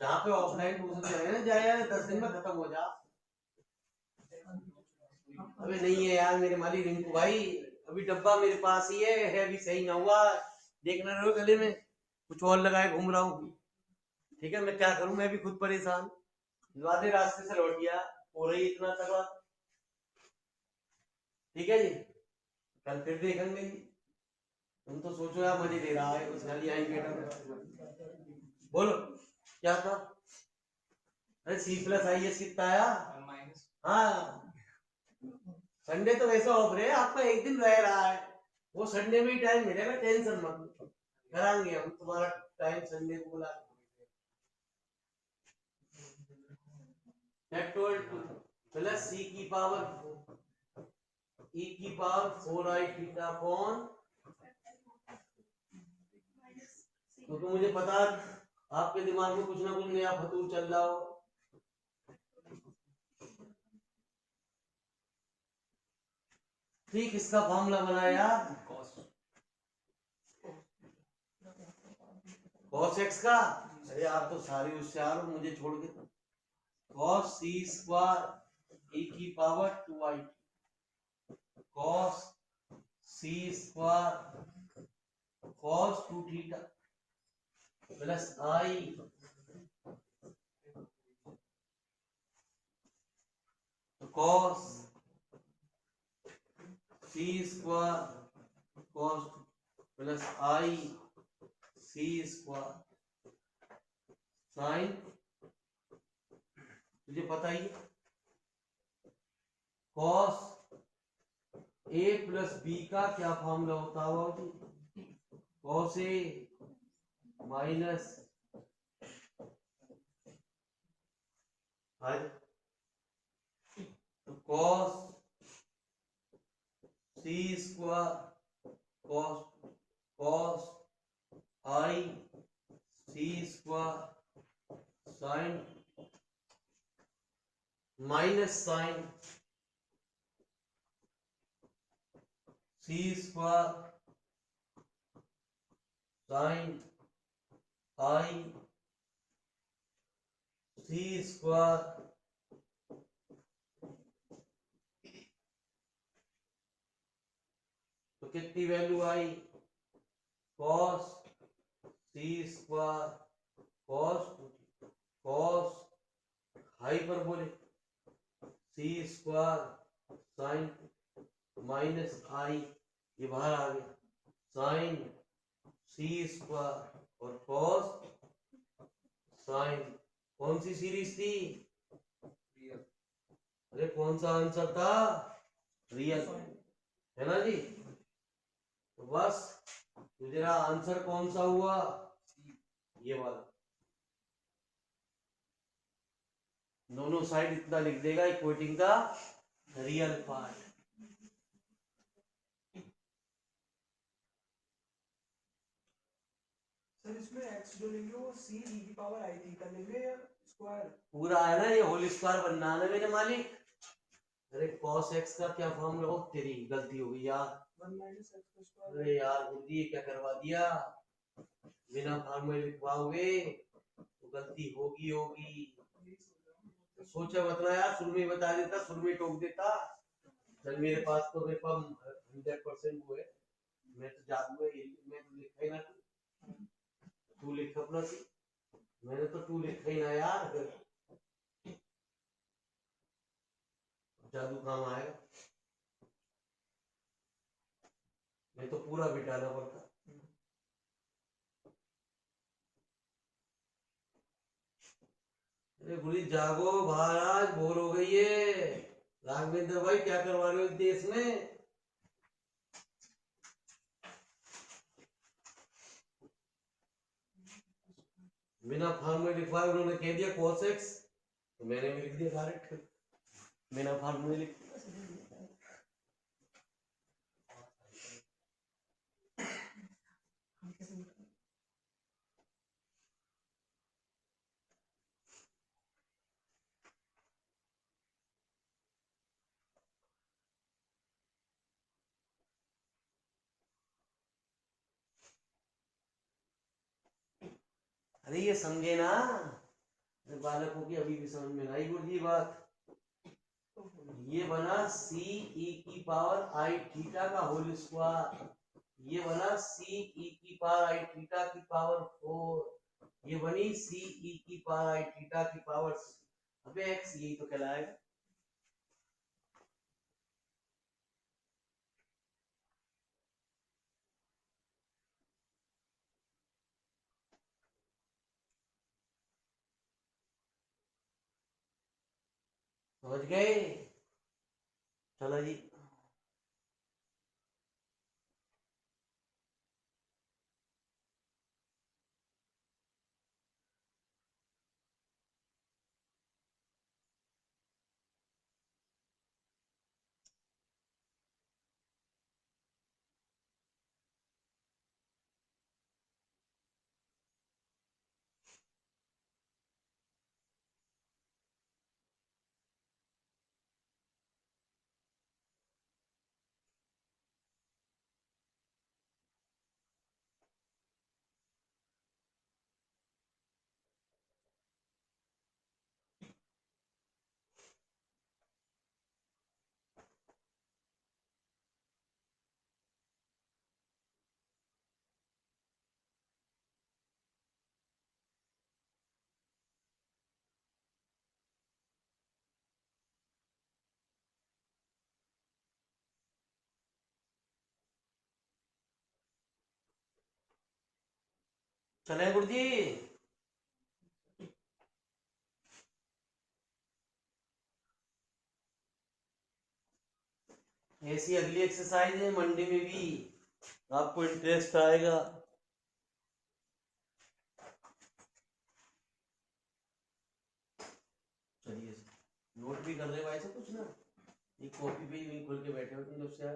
जहाँ पे ऑफलाइन ट्यूशन जाए ना जाए यार 10 दिन में खत्म हो जा। अबे नहीं है यार मेरे माली रिंकू भाई, अभी डब्बा मेरे पास ही है अभी सही ना हुआ। देखना रहो गले में कुछ और लगाए घूम रहा हूँ। ठीक है मैं क्या करूं, मैं भी खुद परेशान। आधे रास्ते से लौट गया, हो रही इतना तगड़ा। ठीक है जी, कल फिर देखेंगे जी। तुम तो सोचो यार मजे ले रहा है कुछ खाली आई बेटा। बोलो क्या था? अरे सी प्लस आई एस कितना आया? हाँ, संडे तो वैसे ऑफ रहे, आपका एक दिन रह रहा है, वो संडे में ही टाइम मिलेगा, टेंशन मत। कराएंगे हम तुम्हारा टाइम संडे को बुला प्लस सी की पावर ई की पावर 4i थीटा अपॉन, क्योंकि मुझे पता आपके दिमाग में कुछ ना कुछ नया फतूर चल रहा हो। ठीक, इसका फॉर्मूला बनाया cos x का। अरे आप तो सारे होशियार हो मुझे छोड़ के। cos c स्क्वायर e की power 2i, cos c square cos 2 theta plus i cos c square cos plus i c square sign, तुझे पता ही है cos a प्लस b का क्या फॉर्मूला होता होगा जी? cos a माइनस cos c square cos i c square sine minus sine c square sine i C square तो कितनी value i cos C square cos hyperbolic C square sine minus i ये बाहर आ गया साइन सी स्क्वायर और cos sine कौन C series थी अरे कौन सा आंसर था रियल है ना जी तो बस तेरा आंसर कौन सा हुआ ये वाला दोनों साइड इतना लिख देगा इक्वेटिंग का रियल पार्ट सर इसमें x जो लेंगे वो c e की पावर i थीटा लेंगे या स्क्वायर पूरा है ना ये होल स्क्वायर बनना है ना मेरे मालिक अरे cos x का क्या फॉर्मूला हो तेरी गलती हो गई यार 1 माइनस x का स्क्वायर अरे यार गुरुजी ये क्या करवा दिया बिना फॉर्मूले लिखवाओगे तो गलती होगी सोचा बतना यार शुरू में बता देता शुरू में टोक देता चल मेरे पास तो मेरे पास 100% वो है मैं तो जादू है ये मैं तो लिखा ही ना तू लिख अपना सी मैंने तो तू लिखा ही ना यार जादू काम आएगा मैं तो पूरा बिटाना पड़ता अरे गुरी जागो महाराज बोर हो गई है राघवेंद्र भाई क्या करवा रहे हो इस देश में बिना फॉर्मूले लिखवाए उन्होंने कह दिया cos x तो मैंने भी लिख दिया डायरेक्ट बिना फॉर्मूले लिख अरे ये समझे ना बालकों की अभी भी समझ में आई गुरुजी बात ये बना सी ई की पावर आई थीटा का होल स्क्वायर ये बना सी ई की पावर आई थीटा की पावर 4 ये बनी सी ई की पावर आई थीटा की पावर अबे एक्स यही तो कहलाएगा समझ गए चलो जी चले गुरुजी ऐसी अगली एक्सरसाइज है मंडे में भी आपको इंटरेस्ट आएगा चलिए नोट भी कर रहे भाई से कुछ ना ये कॉपी पे ही खोल के बैठे हो तुम जब से यार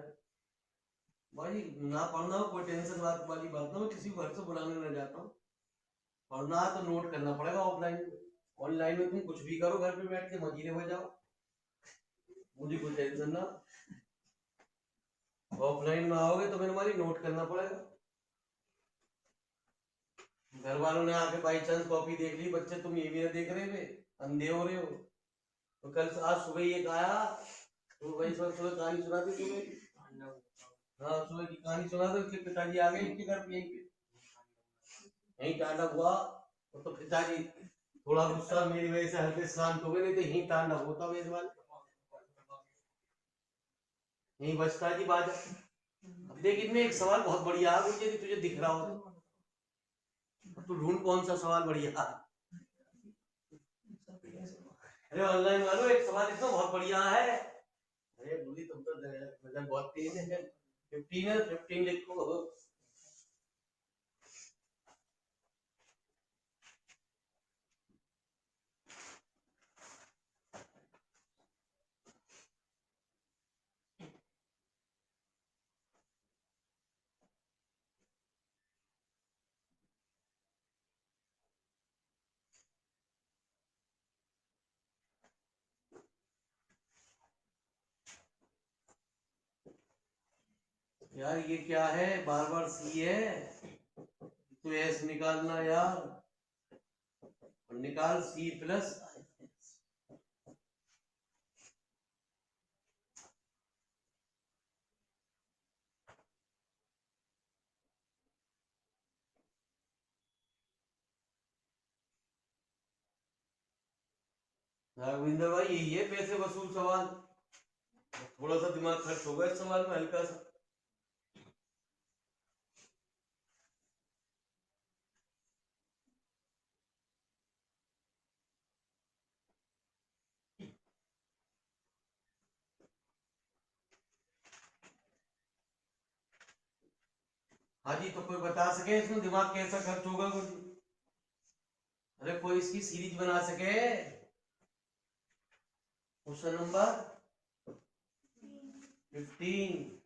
भाई ना पढ़ना हो कोई टेंशन बात वाली बात ना मैं किसी को घर से बुलाने ना जाता हूँ पढ़ना है तो नोट करना पड़ेगा ऑफलाइन ऑनलाइन में तुम कुछ भी करो घर पे बैठ के मजीरे हो जाओ मुझे कोई टेंशन ना ऑफलाइन में आओगे तो मैंने हमारी नोट करना पड़ेगा घर वालों ने आके बाई चांस कॉपी देख ली, बच्चे तुम ये भी ना देख रहे थे, अंधे हो रहे हो। तो कल आज सुबह ये आया तो भाई सुबह कहानी सुनाती सुबह की। हाँ सुबह की कहानी सुना दो, इसके पिताजी आ गए इनके घर पे, यहीं तांडव हुआ। तो पिताजी थोड़ा गुस्सा मेरी वजह से हल्के शांत हो गए, नहीं तो यहीं तांडव होता वेद वाले, यहीं बचता जी बाजा। अब देख इनमें एक सवाल बहुत बढ़िया है, मुझे तुझे दिख रहा हो तो ढूंढ कौन सा सवाल बढ़िया। अरे ऑनलाइन वालों एक सवाल इसमें बहुत बढ़िया है। अरे बुरी तुम तो मतलब बहुत तेज है। 15 है, 15 लिखो। यार ये क्या है, बार बार सी है, तो एस निकालना यार, और निकाल सी प्लस। राघविंदर भाई यही है पैसे वसूल सवाल, थोड़ा सा दिमाग खर्च होगा इस सवाल में हल्का सा। हाँ जी, तो कोई बता सके इसमें दिमाग कैसा खर्च होगा कुछ? अरे कोई इसकी सीरीज बना सके। Question number 15।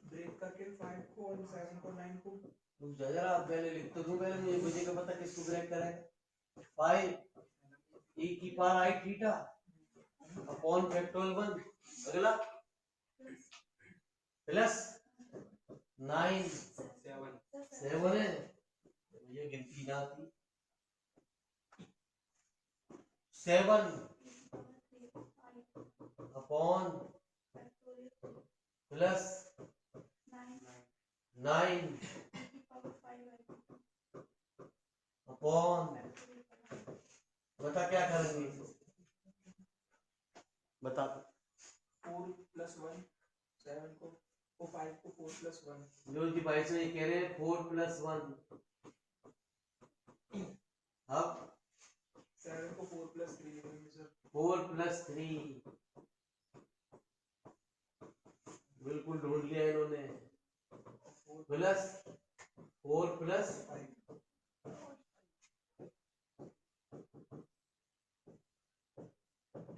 ब्रेक करके 5 को और 7 को 9 को। रुक जा जरा, पहले लिख तो दूं, पहले मुझे क्या पता किसको ब्रेक करें। 5 e की power i theta upon factorial 1, अगला प्लस 9 7 है, ये गिनती ना आती। 7 अपॉन प्लस 9 अपॉन, बता क्या करेंगे, बता। 4 + 1 7 को 5 को 4 + 1। जो जी भाई से ये कह रहे हैं 4 + 1, अब 7 को 4 + 3 लिखेंगे सर। 4 + 3, बिल्कुल ढूंढ लिया इन्होंने। प्लस 4 + 5,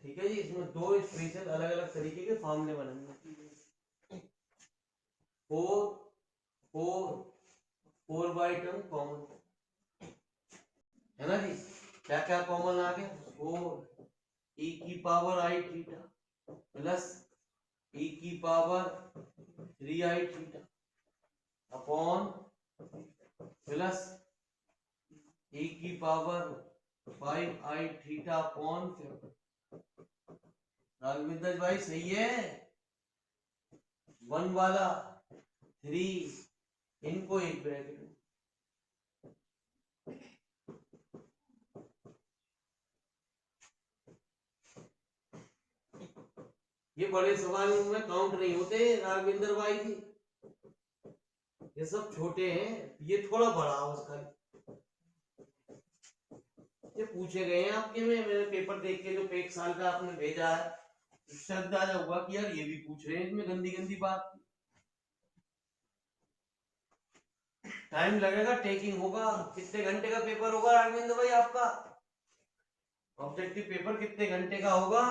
ठीक है जी। इसमें दो स्पेशल अलग अलग तरीके के फॉर्मूले बनेंगे। 4 4 टर्म कॉमन है ना जी। क्या क्या कॉमन आ गया, 4 e की power i theta plus e की power 3i theta upon plus e की power 5i theta upon. Raghavendra भाई सही है, 1 वाला 3, इनको एक ब्रैकेट में, ये बड़े सवाल में काउंट नहीं होते राघवेंद्र भाई जी, ये सब छोटे हैं, ये थोड़ा बड़ा उसका। ये पूछे गए हैं आपके में, मेरे पेपर देख के जो एक साल का आपने भेजा है, इससे अंदाजा हुआ कि यार ये भी पूछ रहे हैं इसमें गंदी गंदी बात। टाइम लगेगा, टेकिंग होगा। कितने घंटे का पेपर होगा राघवेंद्र भाई आपका? ऑब्जेक्टिव पेपर कितने घंटे का होगा?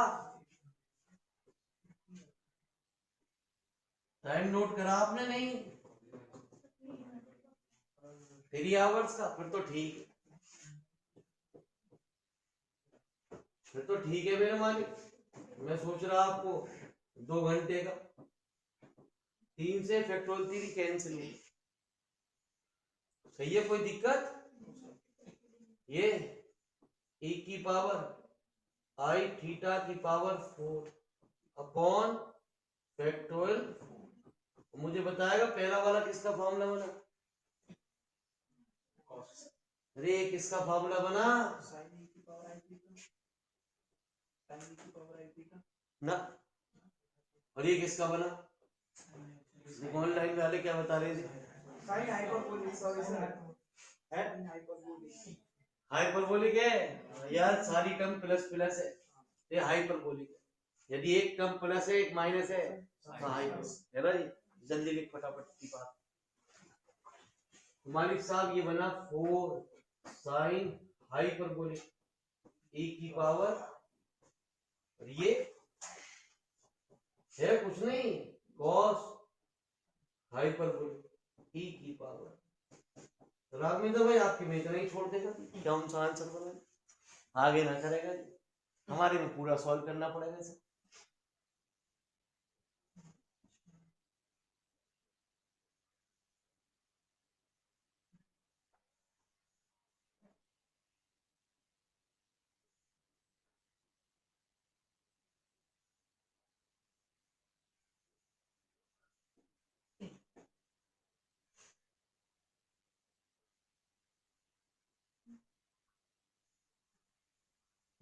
टाइम नोट करा आपने? नहीं, 3 आवर्स का, फिर तो ठीक है, फिर तो ठीक है मेरे मालिक। मैं सोच रहा आपको 2 घंटे का, 3 से फैक्टोरियल 3 कैंसिल हो, सही है, कोई दिक्कत? ये e की पावर i थीटा की पावर 4 अपॉन फैक्टोरियल। मुझे बताएगा पहला वाला किसका फॉर्मूला बना? अरे किसका फॉर्मूला बना sin e की power i theta, sin e की पावर i थीटा ना? और ये किसका बना? ऑनलाइन वाले क्या बता रहे थे? sin हाइपरबोलिक, सॉरी सर, है हाइपरबोलिक। हाइपरबोलिक है यार, सारी टर्म प्लस प्लस है, ये हाइपरबोलिक है। यदि एक टर्म प्लस है एक माइनस है तो हाइपरबोलिक है ना जी। जल्दी लिख फटाफट की बात। मालिक साहब ये बना 4 साइन हाइपरबोलिक e की पावर, और ये है कुछ नहीं cos हाइपरबोलिक e की पावर। राघवेंद्र भाई आपकी में इतना ही छोड़ देगा, क्या उनका आंसर बना आगे ना करेगा जी, हमारे में पूरा सॉल्व करना पड़ेगा इसे।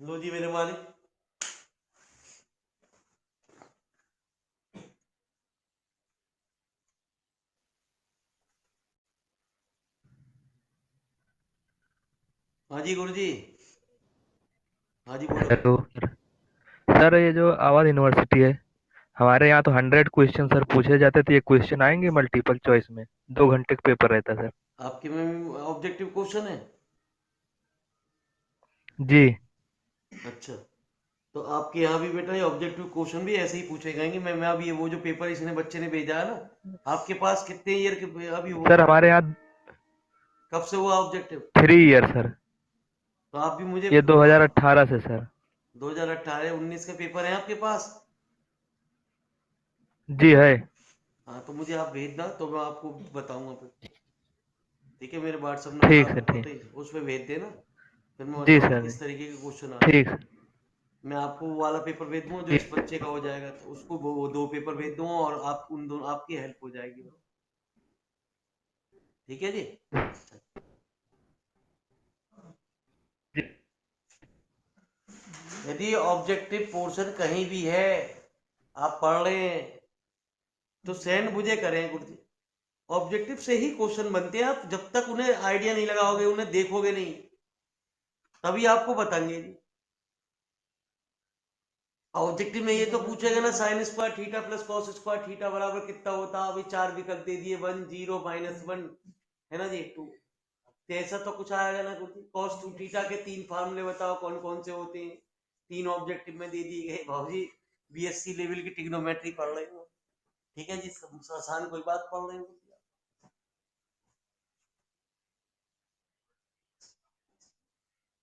लो जी मेरे मालिक, हाँ जी गुरु जी, हाँ जी बोलो। हेलो सर, ये जो आवाज यूनिवर्सिटी है, हमारे यहाँ तो 100 क्वेश्चन सर पूछे जाते थे। ये क्वेश्चन आएंगे मल्टीपल चॉइस में? 2 घंटे का पेपर रहता है सर। आपके में ऑब्जेक्टिव क्वेश्चन है? जी अच्छा, तो आपके यहाँ भी बेटा ये ऑब्जेक्टिव क्वेश्चन भी ऐसे ही पूछे जाएंगे। मैं अभी ये वो जो पेपर इसने बच्चे ने भेजा है ना, आपके पास कितने ईयर के अभी हुआ, सर, हमारे यहाँ कब से हुआ ऑब्जेक्टिव? 3 year sir. तो आप भी मुझे ये 2018 से सर। 2018-19 का पेपर है आपके पास? जी है। हाँ तो मुझे आप भेजना तो मैं आपको बताऊंगा फिर, ठीक है? मेरे व्हाट्सएप नंबर ठीक सर, आपको ठीक। पता ही, उस पर भेज देना, फिर मैं जी बताऊंगा सर, किस तरीके के क्वेश्चन आते हैं। ठीक सर, मैं आपको वो वाला पेपर भेज दूंगा जो इस ठीक। बच्चे का हो जाएगा, तो उसको वो 2 पेपर भेज दूंगा और आप उन दोनों आपकी हेल्प हो जाएगी, ठीक है जी? जी यदि ऑब्जेक्टिव पोर्शन कहीं भी है आप पढ़ रहे हैं तो सेंड मुझे करें गुरुजी। ऑब्जेक्टिव से ही क्वेश्चन बनते हैं, आप जब तक उन्हें आइडिया नहीं लगाओगे, उन्हें देखोगे नहीं, तभी आपको बताएंगे जी। ऑब्जेक्टिव में ये तो पूछेगा ना sine square theta plus cos square theta बराबर कितना होता है, अभी 4 विकल्प दे दिए, 1 0 -1 है ना जी, 2। तो ऐसा तो कुछ आएगा ना गुरुजी। कॉस 2 थीटा के 3 फार्मूले बताओ कौन कौन से होते हैं, 3 ऑब्जेक्टिव में दे दिए गए। भाजी बीएससी लेवल की ट्रिग्नोमेट्री पढ़ रहे हो, ठीक है जी, आसान कोई बात पढ़ रहे हो।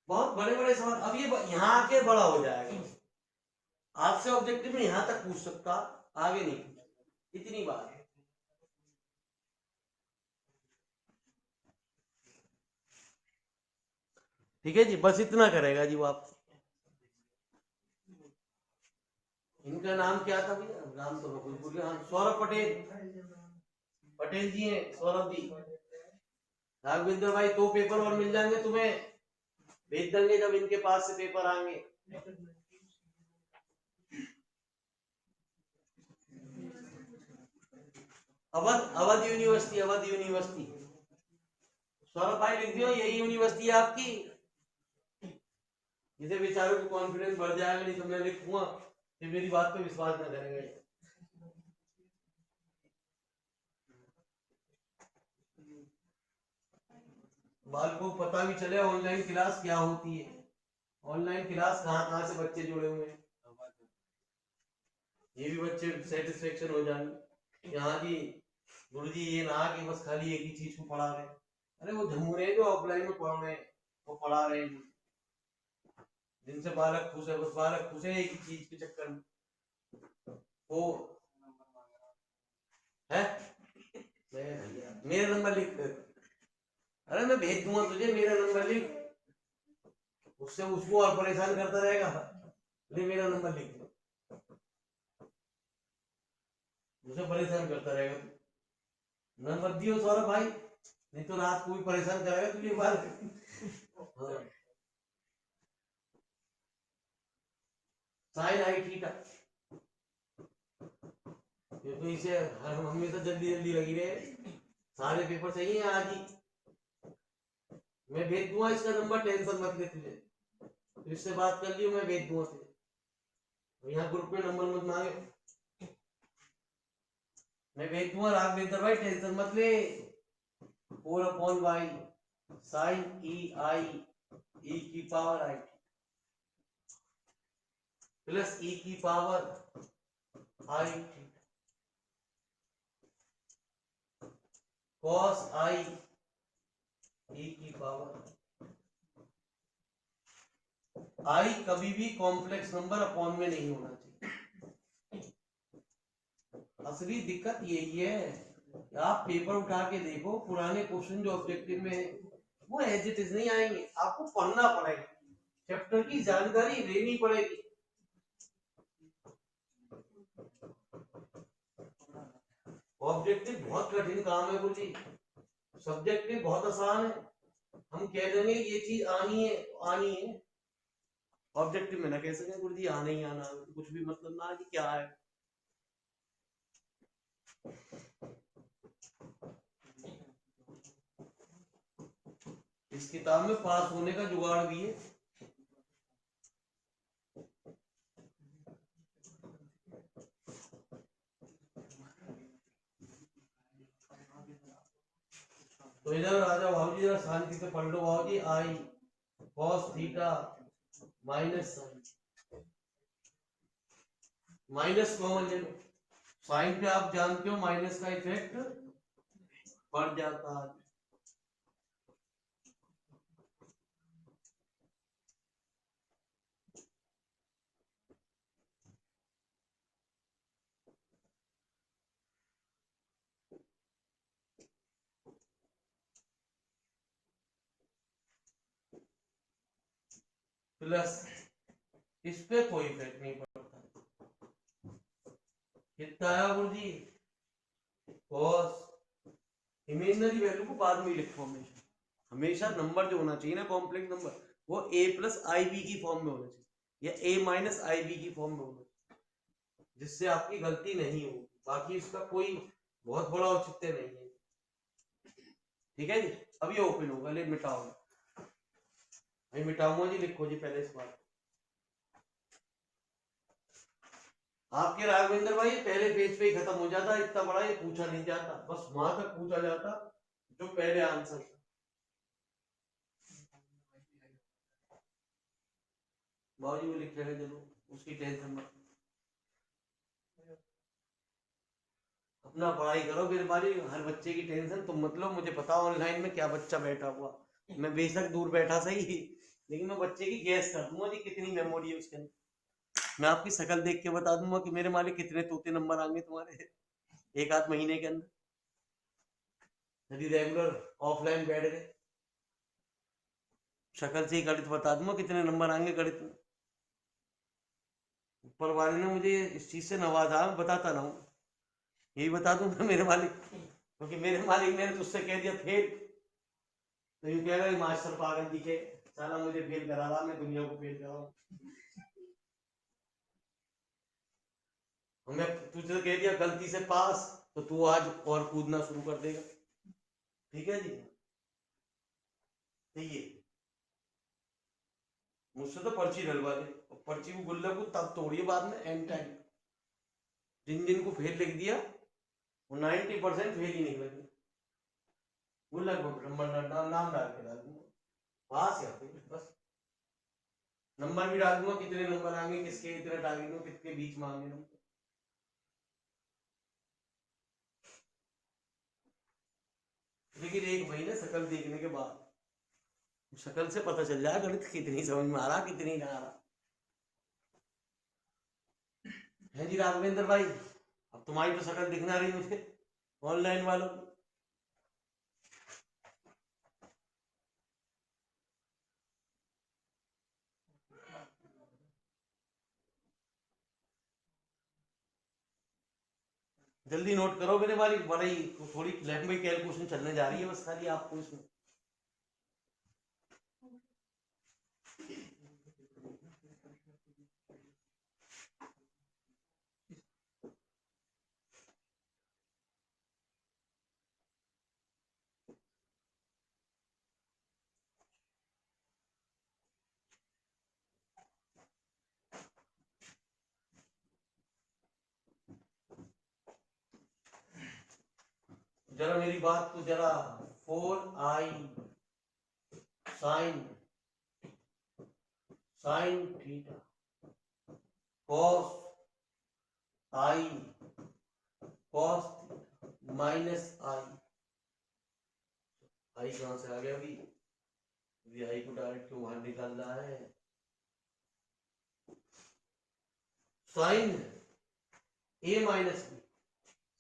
बहुत बड़े बड़े सवाल, अब ये यहाँ आके बड़ा हो जाएगा, आपसे ऑब्जेक्टिव में यहाँ तक पूछ सकता, आगे नहीं पूछ, इतनी बात है। ठीक है जी, बस इतना करेगा जी वो आप। इनका नाम क्या था भैया? नाम तो मैं कुछ भूल गया। हाँ, सौरभ पटेल, पटेल जी हैं, सौरभ जी। राघवेंद्र भाई 2 पेपर और मिल जाएंगे तुम्हें, भेज देंगे जब इनके पास से पेपर आएंगे। Awadh university, Awadh university. सौरभ भाई लिख दियो, यही यूनिवर्सिटी है आपकी, जिसे बेचारों को कॉन्फिडेंस बढ़ जाएगा, नहीं तो मैं लिखूंगा फिर मेरी बात पे विश्वास न करेंगे। बाल को पता भी चले ऑनलाइन क्लास क्या होती है, ऑनलाइन क्लास कहाँ से बच्चे जुड़े हुए हैं, ये भी बच्चे सेटिस्फेक्शन हो जाएंगे यहाँ की गुरुजी। ये ना कि बस खाली एक ही चीज को पढ़ा रहे हैं, अरे वो झमूरे जो ऑफलाइन में पढ़ रहे हैं वो पढ़ा रहे हैं, जिनसे बालक खुश है, बस बालक खुश है एक ही चीज के चक्कर में, वो है मेरा नंबर लिख। अरे मैं भेज दूंगा तुझे, मेरा नंबर लिख, उससे उसको और परेशान करता रहेगा। ले मेरा नंबर लिख, मुझे परेशान करता रहेगा। नंबर दियो सौरभ भाई, नहीं तो रात को भी परेशान करेगा तुझे बार। हाँ। साइन आई थीटा, क्योंकि इसे हर मम्मी तो जल्दी जल्दी लगी रहे, सारे पेपर चाहिए आज ही। मैं भेज दूंगा इसका नंबर, टेंशन मत ले तुझे, तो इससे बात कर लियो, मैं भेज दूंगा तुझे। यहाँ ग्रुप में नंबर मत मांगे, मैं भेज दूंगा राघवेंद्र भाई, टेंशन मत ले। 4/y साइन e की पावर आई प्लस e की power I cos I e की पावर आई कभी भी कॉम्प्लेक्स नंबर अपॉन में नहीं होना चाहिए। असली दिक्कत यही है, आप पेपर उठा के देखो, पुराने क्वेश्चन जो ऑब्जेक्टिव में है वो एज इट इज नहीं आएंगे, आपको पढ़ना पड़ेगा, चैप्टर की जानकारी लेनी पड़ेगी। ऑब्जेक्टिव बहुत कठिन काम है गुरुजी, सब्जेक्टिव बहुत आसान है। हम कह देंगे ये चीज आनी है आनी है, ऑब्जेक्टिव में ना कह सके गुरुजी आना ही आना, कुछ भी मतलब ना कि क्या है। इस किताब में पास होने का जुगाड़ भी है। तो इधर आ जाओ भाव जी, जरा शांति से पढ़ लो भाव जी। I cos theta minus sine, minus common ले लो, साइन पे आप जानते हो माइनस का इफेक्ट बढ़ जाता है। प्लस इस पे कोई इफेक्ट नहीं पड़ता। कितना आया गुरुजी? कॉस, इमेजिनरी वैल्यू को बाद में लिखो हमेशा, हमेशा नंबर जो होना चाहिए ना कॉम्प्लेक्स नंबर, वो a प्लस आई बी की फॉर्म में होना चाहिए, या a माइनस आई बी की फॉर्म में होना चाहिए, जिससे आपकी गलती नहीं होगी। बाकी इसका कोई बहुत बड़ा औचित्य नहीं है। ठीक है जी, अब ये ओपन होगा, ले मिटाओ, मैं मिटाऊंगा जी, लिखो जी पहले इस बार। आपके राघवेंद्र भाई पहले पेज पे ही खत्म हो जाता, इतना बड़ा ये पूछा नहीं जाता, बस वहां तक पूछा जाता जो पहले आंसर था। बाबूजी वो लिख रहे चलो, उसकी टेंशन मत, अपना पढ़ाई करो। फिर बारी हर बच्चे की टेंशन तुम मत लो, मुझे पता ऑनलाइन में क्या बच्चा बैठा हुआ, मैं बेशक दूर बैठा सही, लेकिन मैं बच्चे की गैस कर दूंगा जी कितनी मेमोरी है उसके अंदर। मैं आपकी शक्ल देख के बता दूंगा कि मेरे मालिक कितने तोते नंबर आएंगे तुम्हारे एक आध महीने के अंदर, यदि रेगुलर ऑफलाइन बैठ गए। शक्ल से ही गणित बता दूंगा कितने नंबर आएंगे गणित में। ऊपर वाले ने मुझे इस चीज से नवाजा, मैं बताता रहूं, यही बता दूंगा मेरे मालिक, क्योंकि मेरे मालिक ने तुझसे कह दिया फेल, तो यूं कह रहा है मास्टर पागल दिखे, साला मुझे फेल करा रहा, मैं दुनिया को फेल कराऊं। मैं तुझे कह दिया गलती से पास, तो तू आज और कूदना शुरू कर देगा। ठीक है जी, तो ये मुझसे तो पर्ची डलवा दे, और पर्ची को गुल्ले को तब तोड़िए बाद में एंड टाइम। जिन जिन को फेल लिख दिया वो 90% फेल ही निकलेंगे। गुल्ला को नंबर नाम डाल के डाल दूंगा, पास या फेल, बस नंबर भी डाल दूंगा, कितने नंबर आएंगे, किसके कितने टारगेट में, कितने बीच में आएंगे नंबर। लेकिन एक महीने शक्ल देखने के बाद शक्ल से पता चल जाए गणित कितनी समझ में आ रहा कितनी ना आ रहा है जी राघवेंद्र भाई। अब तुम्हारी तो शक्ल दिखना रही मुझे ऑनलाइन वालों को, जल्दी नोट करो मेरे वाली बड़ी थोड़ी लंबी कैलकुलेशन चलने जा रही है बस खाली आपको इसमें। जरा मेरी बात तो जरा 4i sine theta cos i cos minus i कहां से आ गया अभी आई को डायरेक्ट क्यों बाहर निकाल रहा है। Sine a minus b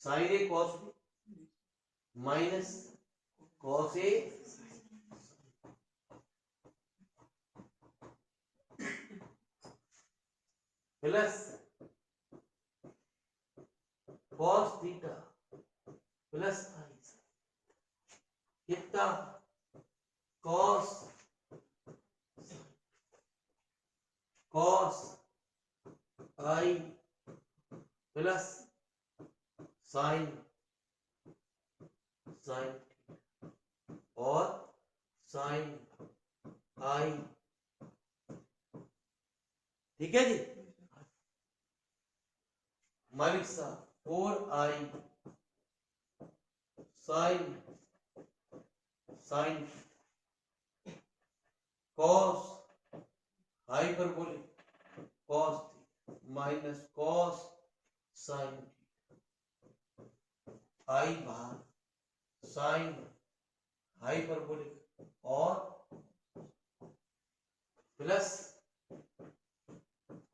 sine a cos b minus cos a plus cos theta plus i कितना कॉस आई प्लस साइन और साइन आई। ठीक है जी। मालिक साहब 4i sine cos hyperbolic cos minus cos sine i बाहर sine hyperbolic और plus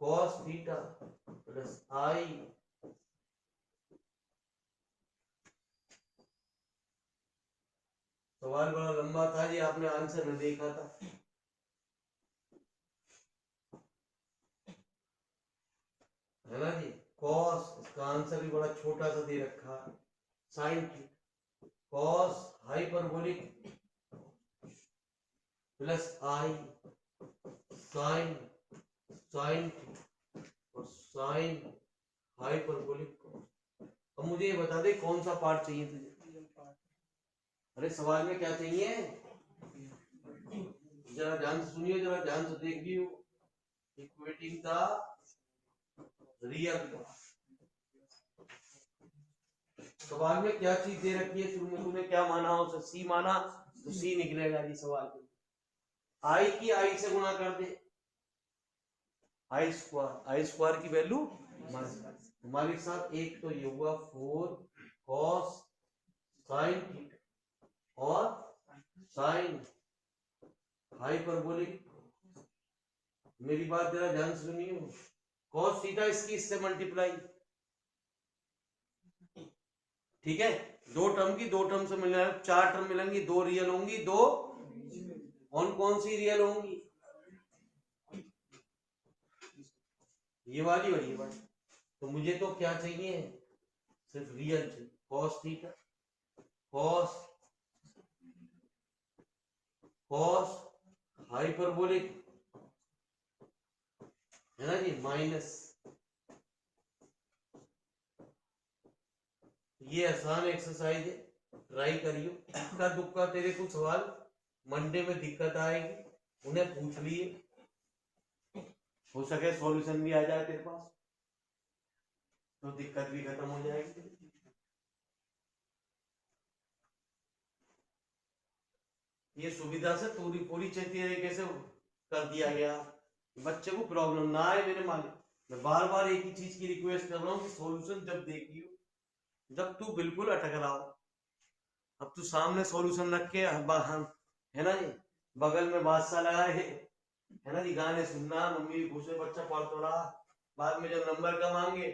cos theta plus i. सवाल बड़ा लंबा था जी आपने आंसर में देखा था। है ना जी। कॉस इसका आंसर भी बड़ा छोटा सा दे रखा है sine theta cos hyperbolic plus i sine और साइन हाइपरबोलिक। अब मुझे ये बता दे कौन सा पार्ट चाहिए तुझे। अरे सवाल में क्या चाहिए जरा ध्यान से सुनिए जरा ध्यान से देखिए। इक्वेटिंग द रियल सवाल में क्या चीज दे रखी है शुरू में तूने क्या माना उसे सी माना तो सी निकलेगा जी सवाल में। आई की आई से गुणा कर दे आई स्क्वायर की वैल्यू मालिक साहब एक तो ये हुआ 4 कॉस साइन थीटा और साइन हाइपरबोलिक। मेरी बात जरा ध्यान से सुनिए। कॉस थीटा इसकी इससे मल्टीप्लाई। ठीक है दो टर्म से मिलना है 4 टर्म मिलेंगी 2 रियल होंगी 2 कौन सी रियल होंगी ये वाली और ये वाली। तो मुझे तो क्या चाहिए सिर्फ रियल चाहिए कॉस थीटा कॉस हाइपरबोलिक है ना जी माइनस। ये आसान एक्सरसाइज है ट्राई करियो। इक्का दुक्का तेरे कुछ सवाल मंडे में दिक्कत आएगी उन्हें पूछ लिए हो सके सॉल्यूशन भी आ जाए तेरे पास तो दिक्कत भी खत्म हो जाएगी। ये सुविधा से पूरी तरीके से कर दिया गया बच्चे को प्रॉब्लम ना आए। मेरे मालिक मैं बार बार एक ही चीज की रिक्वेस्ट कर रहा हूँ कि सॉल्यूशन जब देखियो जब तू बिल्कुल अटक रहा हो। अब तू सामने सॉल्यूशन रख के है ना जी बगल में बादशाह लगा है ना जी गाने सुनना मम्मी भी पूछे बच्चा पढ़ तो रहा। बाद में जब नंबर कम आएंगे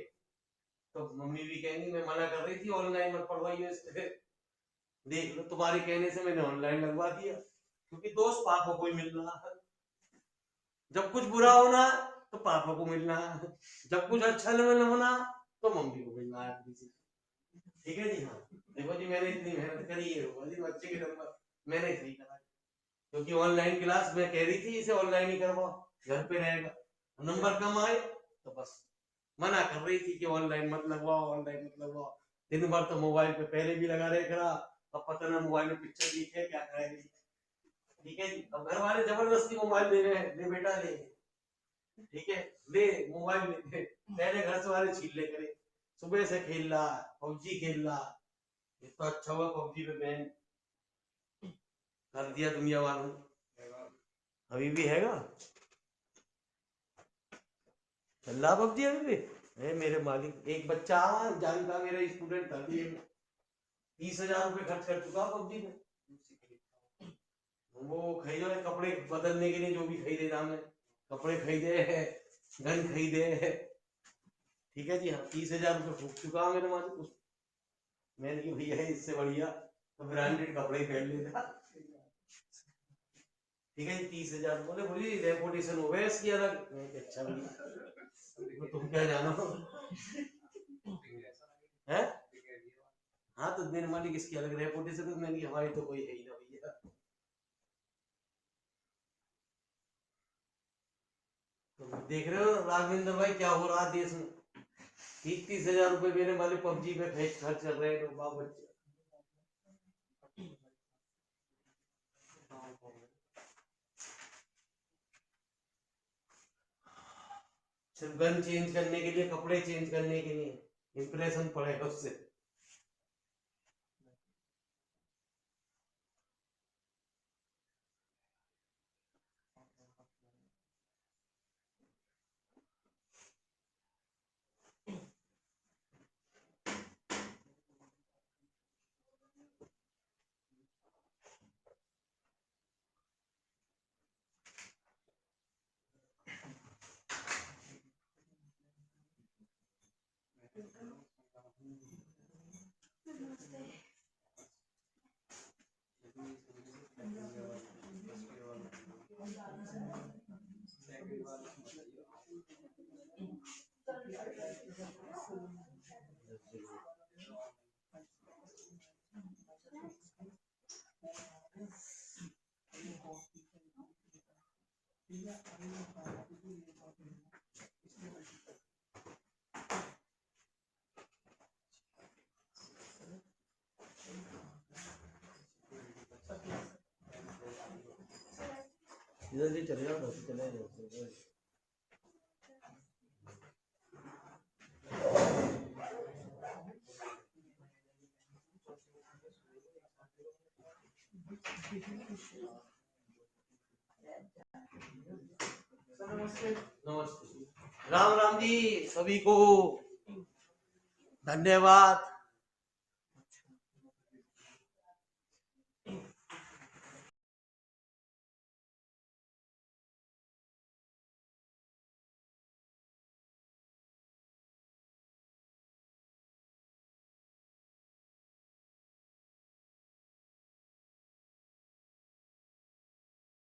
तो मम्मी भी कहेंगी मैं मना कर रही थी ऑनलाइन मत पढ़वाइए इससे। देख लो तुम्हारे कहने से मैंने ऑनलाइन लगवा दिया क्योंकि दोस्त पापा को ही मिलना है। जब कुछ बुरा होना तो पापा को मिलना है जब कुछ अच्छा होना तो मम्मी को मिलना है। ठीक है जी। हाँ देखो जी, मैंने इतनी मेहनत करी है जी, बच्चे के नंबर मैंने सही करा, क्योंकि ऑनलाइन क्लास में कह रही थी इसे ऑनलाइन ही करवाओ, घर पे रहेगा, नंबर कम आए तो बस मना कर रही थी कि ऑनलाइन मत लगवाओ, ऑनलाइन मत लगवाओ। दिन भर तो मोबाइल पे पहले भी लगा रहे करा, अब पता ना मोबाइल में पिक्चर दिखे क्या करेगी। ठीक है जी, अब घर वाले जबरदस्ती मोबाइल दे रहे हैं, ले बेटा ले, ठीक है ले मोबाइल ले, पहले घर से वाले छीन ले करे, सुबह से खेल रहा, पबजी खेल रहा, इतना अच्छा हुआ पबजी पे बैन कर दिया दुनिया वालों ने। अभी भी हैगा, चल रहा पबजी अभी भी है। मेरे मालिक एक बच्चा जानता, मेरा स्टूडेंट था, 30,000 रुपए खर्च कर चुका पबजी में। वो खरीदो कपड़े बदलने के लिए, जो भी खरीदे दाम में, कपड़े खरीदे हैं, गन खरीदे हैं, ठीक है जी। हाँ 30,000 रुपए फूक चुका मेरे मालिक उस। मैंने कि भैया इससे बढ़िया तो ब्रांडेड कपड़े पहन लेता, ठीक है जी। 30,000 बोले बोली रेपुटेशन हो गया इसकी अलग। मैं कि अच्छा भैया तुम क्या जानो है। हाँ तो मेरे मालिक इसकी अलग रेपुटेशन, मैंने हमारी तो कोई है ही ना भैया। तो देख रहे हो राघवेंद्र भाई क्या हो रहा है देश में, 30,000 रुपए मेरे वाले पबजी पे खर्च कर रहे हैं लोग बाप बच्चे। सिर्फ गन चेंज करने के लिए, कपड़े चेंज करने के लिए, इंप्रेशन पड़ेगा उससे। इधर से चले जाओ, चले जाओ। नमस्ते। राम राम जी सभी को, धन्यवाद।